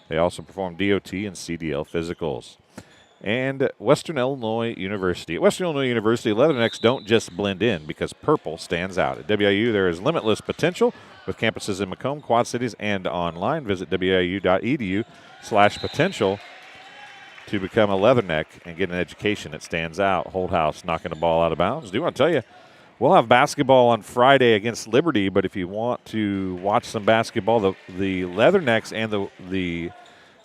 They also perform DOT and CDL physicals. And Western Illinois University. At Western Illinois University, Leathernecks don't just blend in because purple stands out. At WIU, there is limitless potential with campuses in Macomb, Quad Cities, and online. Visit wiu.edu/potential to become a Leatherneck and get an education that stands out. Holthouse knocking the ball out of bounds. Do want to tell you, we'll have basketball on Friday against Liberty, but if you want to watch some basketball, the Leathernecks and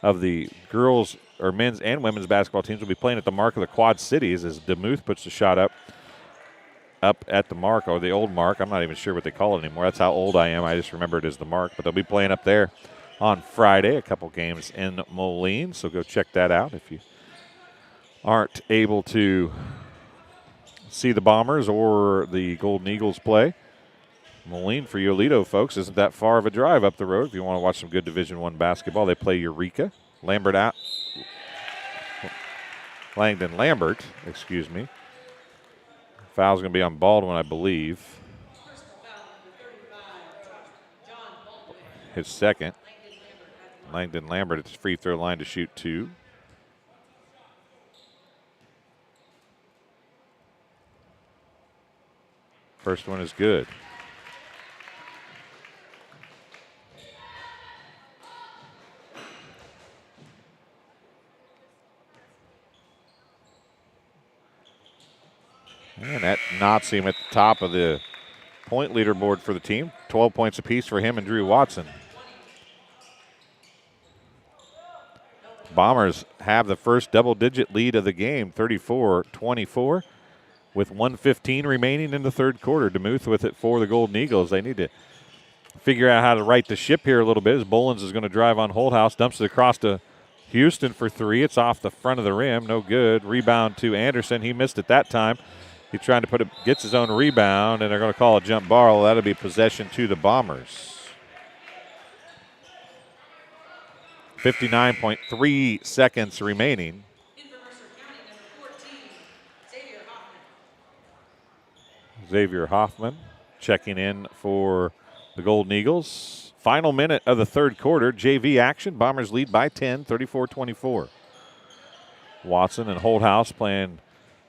the girls or men's and women's basketball teams will be playing at the Mark of the Quad Cities as DeMuth puts the shot up at the Mark, or the old Mark. I'm not even sure what they call it anymore. That's how old I am. I just remember it as the Mark, but they'll be playing up there. on Friday. A couple games in Moline, so go check that out if you aren't able to see the Bombers or the Golden Eagles play. Moline for Yolito folks isn't that far of a drive up the road if you want to watch some good Division I basketball. They play Eureka. Langdon Lambert, excuse me. Foul's going to be on Baldwin, I believe. His second. Langdon Lambert at the free throw line to shoot 2. First one is good. And that knocks him at the top of the point leaderboard for the team. 12 points apiece for him and Drew Watson. Bombers have the first double-digit lead of the game, 34-24, with 1:15 remaining in the third quarter. DeMuth with it for the Golden Eagles. They need to figure out how to right the ship here a little bit as Bolins is going to drive on Holthouse, dumps it across to Houston for 3. It's off the front of the rim, no good. Rebound to Anderson. He missed it that time. He's trying to gets his own rebound, and they're going to call a jump ball. That'll be possession to the Bombers. 59.3 seconds remaining. Xavier Hoffman checking in for the Golden Eagles. Final minute of the third quarter. JV action. Bombers lead by 10, 34-24. Watson and Holthouse playing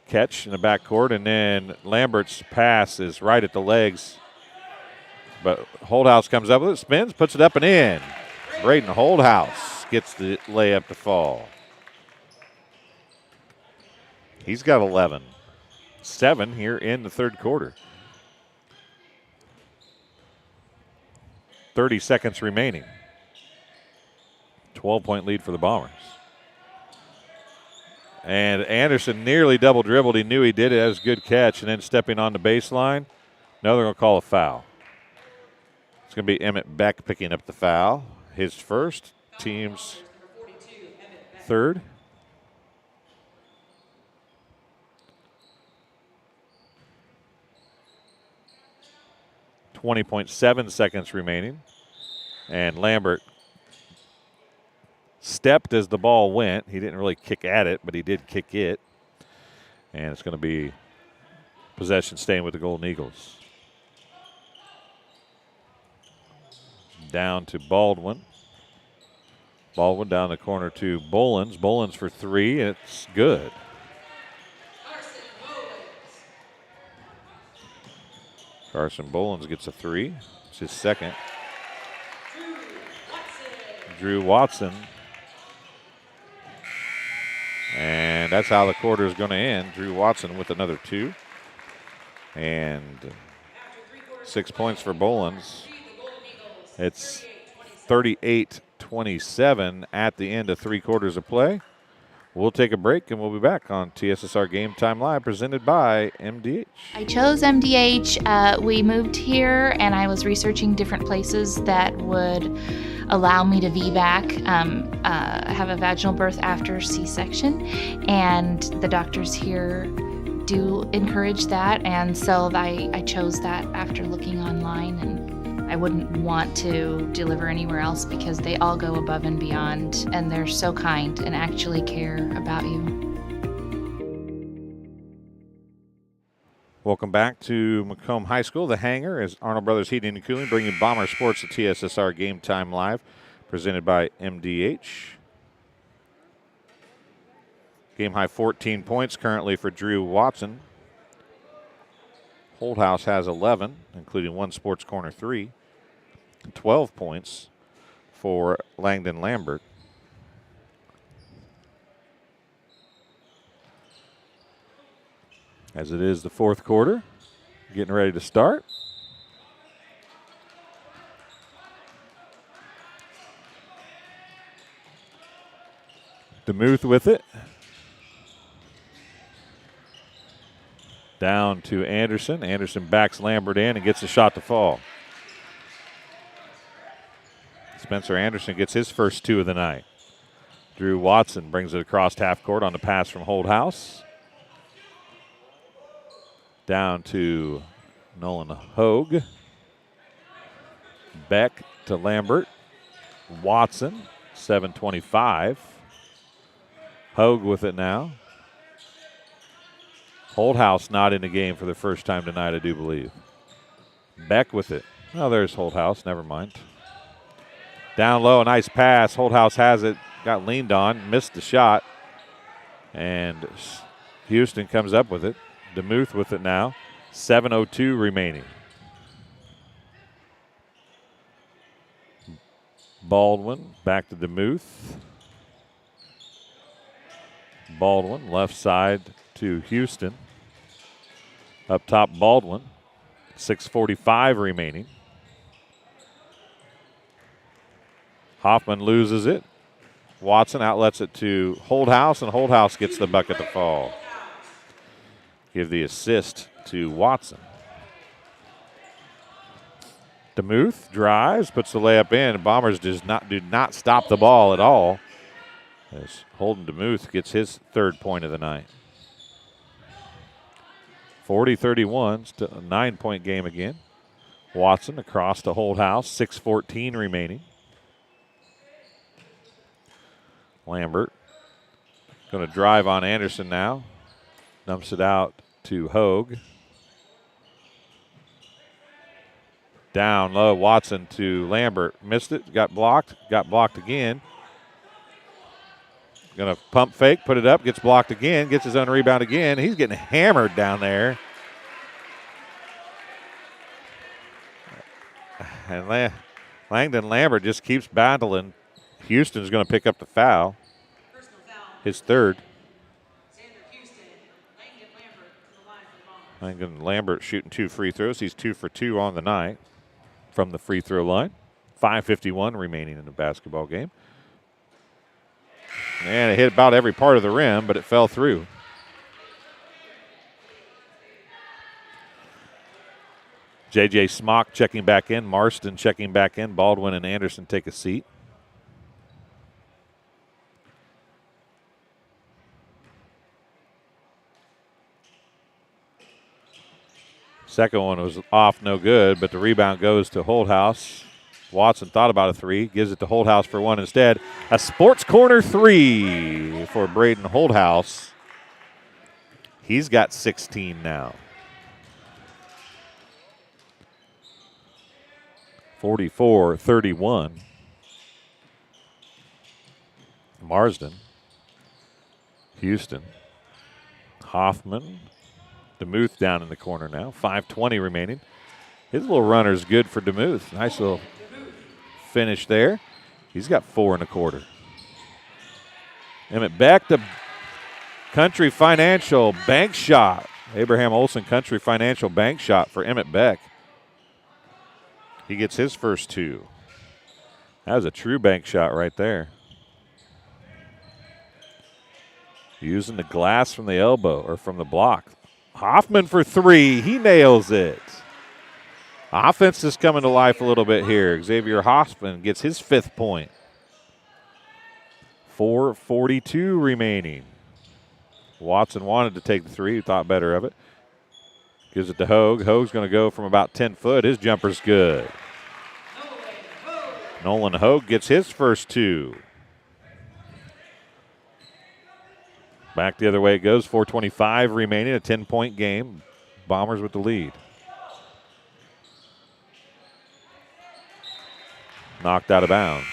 catch in the backcourt, and then Lambert's pass is right at the legs. But Holthouse comes up with it, spins, puts it up and in. Braden Holthouse gets the layup to fall. He's got 11. 7 here in the third quarter. 30 seconds remaining. 12-point lead for the Bombers. And Anderson nearly double dribbled. He knew he did it. That was a good catch. And then stepping on the baseline. Now they're going to call a foul. It's going to be Emmett Beck picking up the foul. His first, team's third. .7 seconds remaining. And Lambert stepped as the ball went. He didn't really kick at it, but he did kick it. And it's going to be possession staying with the Golden Eagles. Down to Baldwin. Baldwin down the corner to Bolins. Bolins for 3, and it's good. Carson Bolins gets a 3. It's his second. Drew Watson. And that's how the quarter is going to end. Drew Watson with another 2. And 6 points for Bolins. It's 38-27 at the end of 3 quarters of play. We'll take a break and we'll be back on TSSR Game Time Live presented by MDH. I chose MDH. We moved here and I was researching different places that would allow me to VBAC, have a vaginal birth after C-section. And the doctors here do encourage that. And so I chose that after looking online, and I wouldn't want to deliver anywhere else because they all go above and beyond, and they're so kind and actually care about you. Welcome back to Macomb High School. The Hangar is Arnold Brothers Heating and Cooling, bringing Bomber Sports to TSSR Game Time Live, presented by MDH. Game high 14 points currently for Drew Watson. Holthouse has 11, including 1 Sports Corner 3. 12 points for Langdon Lambert. As it is the fourth quarter, getting ready to start. DeMuth with it. Down to Anderson. Anderson backs Lambert in and gets a shot to fall. Spencer Anderson gets his first 2 of the night. Drew Watson brings it across half court on the pass from Holdhouse. Down to Nolan Hogue. Beck to Lambert. Watson, 7:25. Hogue with it now. Holdhouse not in the game for the first time tonight, I do believe. Beck with it. Oh, there's Holdhouse. Never mind. Down low, a nice pass. Holdhouse has it. Got leaned on. Missed the shot. And Houston comes up with it. DeMuth with it now. 7:02 remaining. Baldwin back to DeMuth. Baldwin left side to Houston. Up top, Baldwin. 6:45 remaining. Hoffman loses it. Watson outlets it to Holdhouse, and Holdhouse gets the bucket to fall. Give the assist to Watson. DeMuth drives, puts the layup in. Bombers do not stop the ball at all, as Holden DeMuth gets his 3rd point of the night. 40-31, still a 9-point game again. Watson across to Holdhouse, 6:14 remaining. Lambert going to drive on Anderson now. Dumps it out to Hogue. Down low, Watson to Lambert. Missed it, got blocked again. Going to pump fake, put it up, gets blocked again, gets his own rebound again. He's getting hammered down there. And Langdon Lambert just keeps battling. Houston's going to pick up the foul. His 3rd. Langdon Lambert shooting 2 free throws. He's 2 for 2 on the night from the free throw line. 5:51 remaining in the basketball game. And it hit about every part of the rim, but it fell through. J.J. Smock checking back in. Marston checking back in. Baldwin and Anderson take a seat. Second one was off, no good, but the rebound goes to Holdhouse. Watson thought about a 3, gives it to Holdhouse for 1 instead. A sports corner 3 for Braden Holdhouse. He's got 16 now. 44-31. Marsden. Houston. Hoffman. DeMuth down in the corner now. 5:20 remaining. His little runner's good for DeMuth. Nice little finish there. He's got 4 in a quarter. Emmett Beck to Country Financial bank shot. Abraham Olson Country Financial bank shot for Emmett Beck. He gets his first 2. That was a true bank shot right there. Using the glass from the elbow or from the block. Hoffman for 3. He nails it. Offense is coming to life a little bit here. Xavier Hoffman gets his 5th point. 4:42 remaining. Watson wanted to take the 3. He thought better of it. Gives it to Hogue. Hogue's going to go from about 10 foot. His jumper's good. Nolan Hogue gets his first 2. Back the other way it goes. 4:25 remaining. A 10-point game. Bombers with the lead. Knocked out of bounds.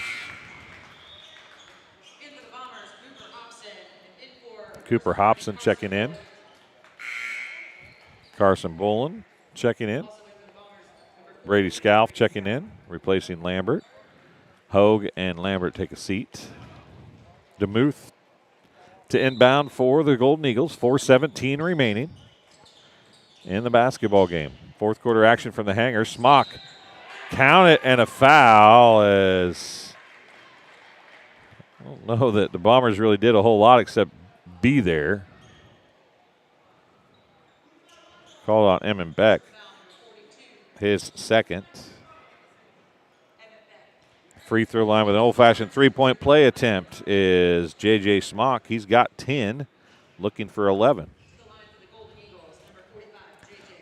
Cooper Hobson checking in. Carson Bolin checking in. Brady Scalf checking in, replacing Lambert. Hogue and Lambert take a seat. DeMuth to inbound for the Golden Eagles. 4:17 remaining in the basketball game. 4th quarter action from the hanger. Smock, count it, and a foul. As I don't know that the Bombers really did a whole lot except be there. Called on Emmett Beck. His 2nd. Free throw line with an old-fashioned three-point play attempt is J.J. Smock. He's got 10, looking for 11.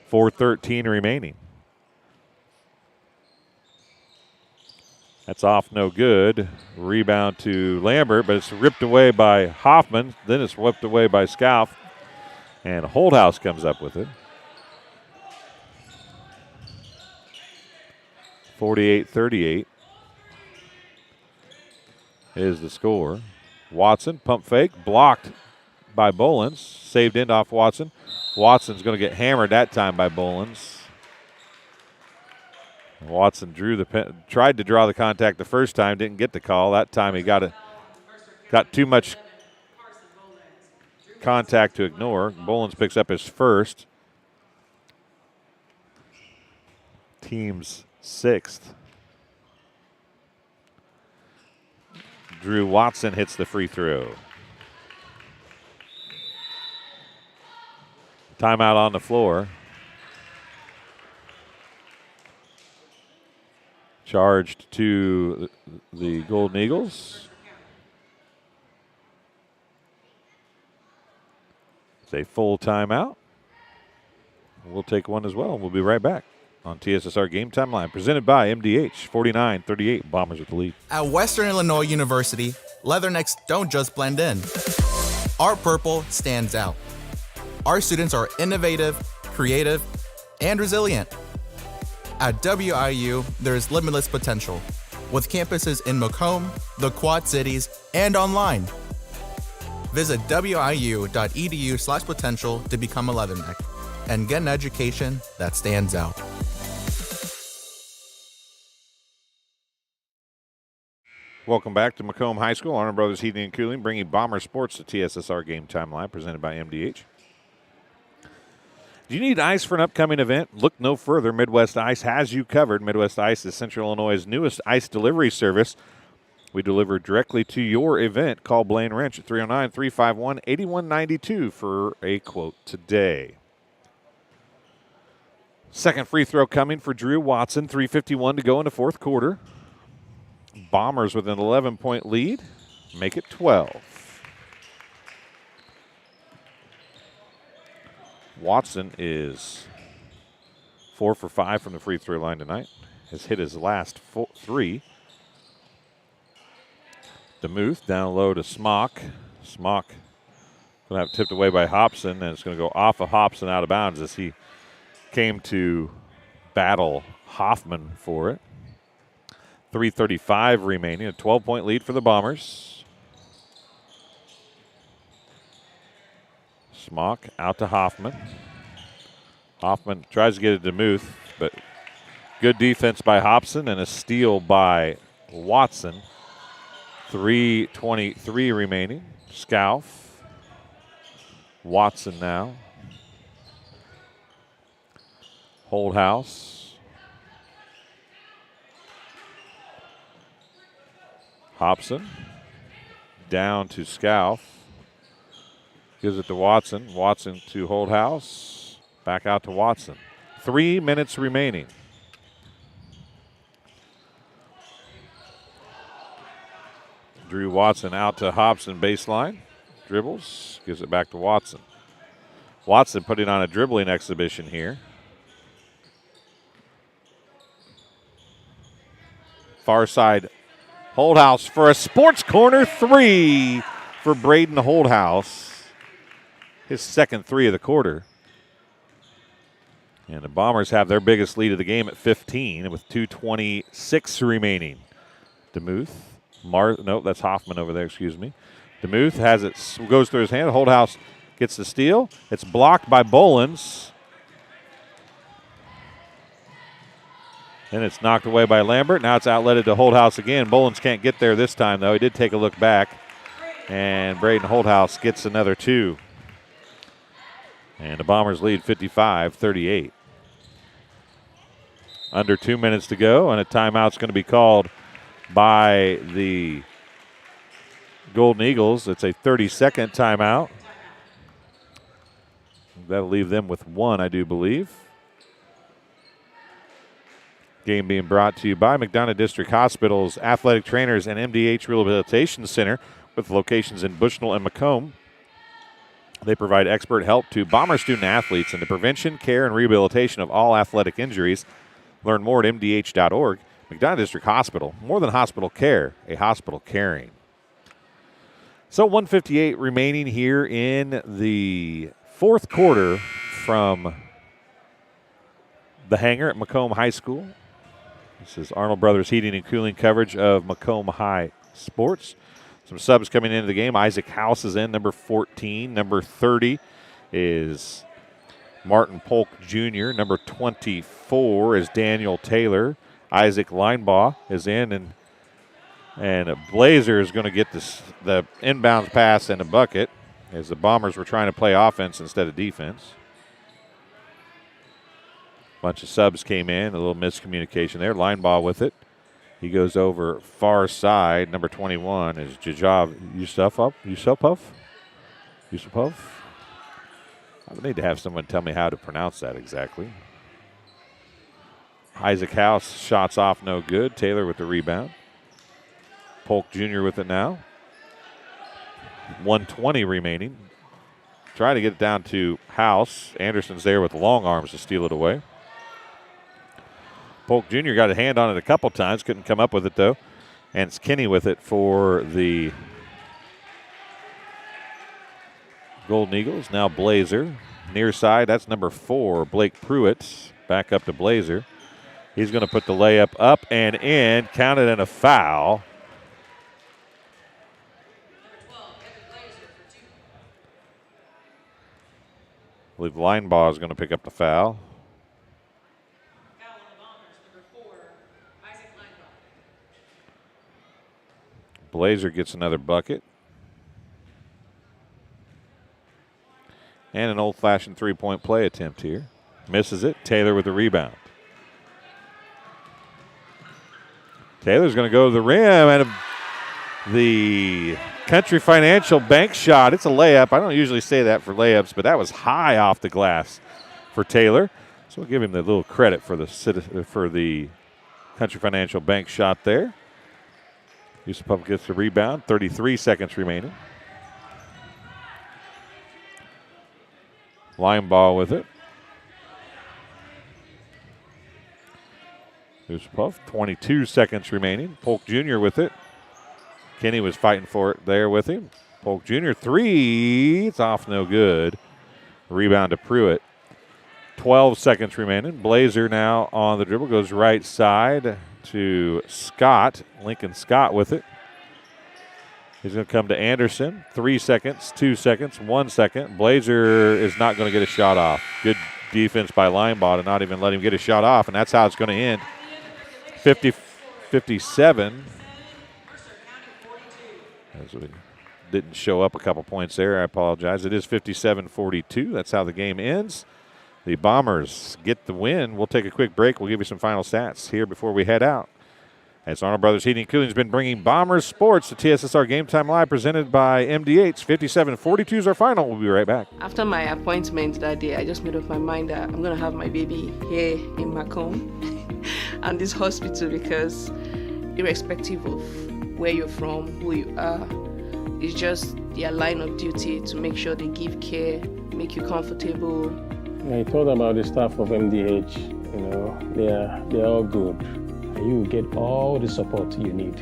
4:13 remaining. That's off, no good. Rebound to Lambert, but it's ripped away by Hoffman. Then it's whipped away by Scalf. And Holdhouse comes up with it. 48-38 is the score. Watson, pump fake, blocked by Bolins. Saved in off Watson. Watson's going to get hammered that time by Bolins. Watson tried to draw the contact the first time, didn't get the call. That time he got too much contact to ignore. Bolins picks up his first. Team's 6th. Drew Watson hits the free throw. Timeout on the floor. Charged to the Golden Eagles. It's a full timeout. We'll take one as well. We'll be right back on TSSR Game Time Line, presented by MDH. 49-38, Bombers with the lead. At Western Illinois University, Leathernecks don't just blend in. Our purple stands out. Our students are innovative, creative, and resilient. At WIU, there is limitless potential, with campuses in Macomb, the Quad Cities, and online. Visit wiu.edu/potential to become a Leatherneck and get an education that stands out. Welcome back to Macomb High School. Arnold Brothers Heating and Cooling, bringing Bomber Sports to TSSR Game Time Live, presented by MDH. Do you need ice for an upcoming event? Look no further. Midwest Ice has you covered. Midwest Ice is Central Illinois' newest ice delivery service. We deliver directly to your event. Call Blaine Wrench at 309-351-8192 for a quote today. Second free throw coming for Drew Watson. 3:51 to go in the fourth quarter. Bombers with an 11-point lead. Make it 12. Watson is 4 for 5 from the free throw line tonight. Has hit his last 3. DeMuth down low to Smock. Smock going to have tipped away by Hobson, and it's going to go off of Hobson out of bounds as he came to battle Hoffman for it. 3:35 remaining, a 12-point lead for the Bombers. Smock out to Hoffman. Hoffman tries to get it to DeMuth, but good defense by Hobson and a steal by Watson. 3:23 remaining. Scalf. Watson now. Holdhouse. Hobson. Down to Scalf. Gives it to Watson. Watson to Holdhouse. Back out to Watson. 3 minutes remaining. Drew Watson out to Hobson baseline. Dribbles. Gives it back to Watson. Watson putting on a dribbling exhibition here. Far side. Holdhouse for a sports corner 3 for Braden Holdhouse. His second 3 of the quarter. And the Bombers have their biggest lead of the game at 15 with 2:26 remaining. DeMuth. No, that's Hoffman over there, excuse me. DeMuth has it, goes through his hand. Holdhouse gets the steal. It's blocked by Bolins. And it's knocked away by Lambert. Now it's outletted to Holdhouse again. Bolins can't get there this time, though. He did take a look back. And Braden Holdhouse gets another 2. And the Bombers lead 55-38. Under 2 minutes to go, and a timeout's going to be called by the Golden Eagles. It's a 30-second timeout. That'll leave them with 1, I do believe. Game being brought to you by McDonough District Hospital's Athletic Trainers and MDH Rehabilitation Center with locations in Bushnell and Macomb. They provide expert help to Bomber student athletes in the prevention, care, and rehabilitation of all athletic injuries. Learn more at mdh.org. McDonough District Hospital, more than hospital care, a hospital caring. So 1:58 remaining here in the fourth quarter from the hangar at Macomb High School. This is Arnold Brothers Heating and Cooling coverage of Macomb High Sports. Some subs coming into the game. Isaac House is in, number 14. Number 30 is Martin Polk Jr. Number 24 is Daniel Taylor. Isaac Linebaugh is in, and Blazer is going to get the inbounds pass and a bucket as the Bombers were trying to play offense instead of defense. Bunch of subs came in, a little miscommunication there. Linebaugh with it. He goes over far side. Number 21 is Jajab Yusupov. I would need to have someone tell me how to pronounce that exactly. Isaac House, shots off, no good. Taylor with the rebound. Polk Jr. with it now. 1:20 remaining. Trying to get it down to House. Anderson's there with the long arms to steal it away. Polk Jr. got a hand on it a couple times. Couldn't come up with it, though. And it's Kenny with it for the Golden Eagles. Now Blazer. Near side, that's number 4, Blake Pruitt. Back up to Blazer. He's going to put the layup up and in. Counted in a foul. I believe Linebaugh is going to pick up the foul. Blazer gets another bucket. And an old-fashioned three-point play attempt here. Misses it. Taylor with the rebound. Taylor's going to go to the rim, and the Country Financial bank shot. It's a layup. I don't usually say that for layups, but that was high off the glass for Taylor. So we'll give him the little credit for the Country Financial bank shot there. Yusupov gets the rebound. 33 seconds remaining. Linebaugh with it. Yusupov, 22 seconds remaining. Polk Jr. with it. Kenny was fighting for it there with him. Polk Jr. 3. It's off, no good. Rebound to Pruitt. 12 seconds remaining. Blazer now on the dribble. Goes right side to Scott. Lincoln Scott with it. He's going to come to Anderson. 3 seconds, 2 seconds, 1 second. Blazer is not going to get a shot off. Good defense by Linebaugh to not even let him get a shot off, and that's how it's going to end. 50-57. As we didn't show up a couple points there, I apologize. It is 57-42. That's how the game ends. The Bombers get the win. We'll take a quick break. We'll give you some final stats here before we head out. As Arnold Brothers Heating and Cooling has been bringing Bombers sports to TSSR Game Time Live, presented by MDH. 57-42 is our final. We'll be right back. After my appointment that day, I just made up my mind that I'm going to have my baby here in Macomb and this hospital, because irrespective of where you're from, who you are, it's just their line of duty to make sure they give care, make you comfortable. I thought about the staff of MDH. They're all good. And you will get all the support you need.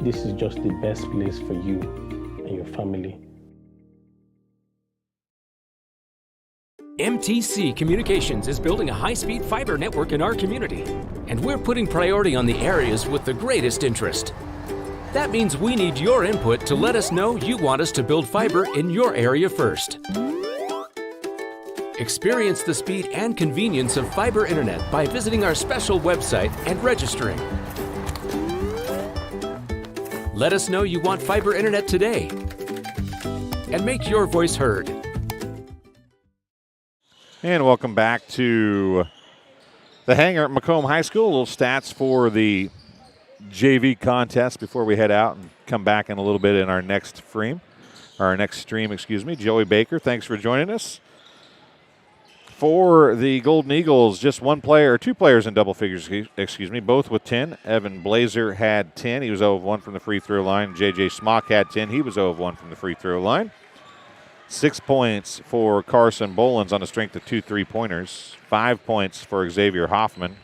This is just the best place for you and your family. MTC Communications is building a high-speed fiber network in our community, and we're putting priority on the areas with the greatest interest. That means we need your input to let us know you want us to build fiber in your area first. Experience the speed and convenience of fiber internet by visiting our special website and registering. Let us know you want fiber internet today, and make your voice heard. And welcome back to the hangar at Macomb High School. A little stats for the JV contest before we head out and come back in a little bit in our next stream. Joey Baker, thanks for joining us. For the Golden Eagles, just two players in double figures, both with 10. Evan Blazer had 10. He was 0 of 1 from the free throw line. J.J. Smock had 10. He was 0 of 1 from the free throw line. 6 points for Carson Bolins on the strength of 2 3-pointers. 5 points for Xavier Hoffman.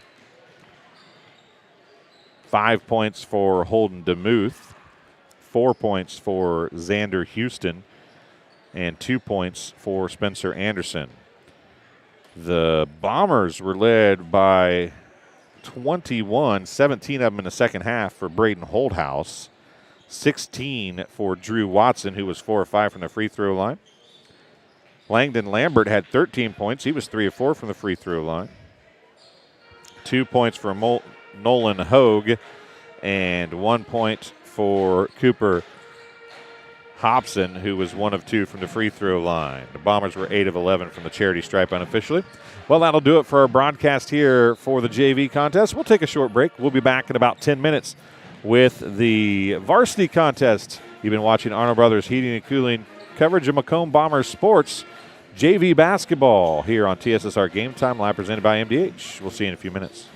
5 points for Holden DeMuth. 4 points for Xander Houston. And 2 points for Spencer Anderson. The Bombers were led by 21, 17 of them in the second half for Braden Holdhouse. 16 for Drew Watson, who was 4 of 5 from the free throw line. Langdon Lambert had 13 points. He was 3 of 4 from the free throw line. 2 points for Nolan Hogue and 1 point for Cooper Hobson, who was 1 of 2 from the free throw line. The Bombers were 8 of 11 from the charity stripe unofficially. Well, that'll do it for our broadcast here for the JV contest. We'll take a short break. We'll be back in about 10 minutes with the varsity contest. You've been watching Arnold Brothers Heating and Cooling coverage of Macomb Bombers sports, JV basketball here on TSSR Game Time, live presented by MDH. We'll see you in a few minutes.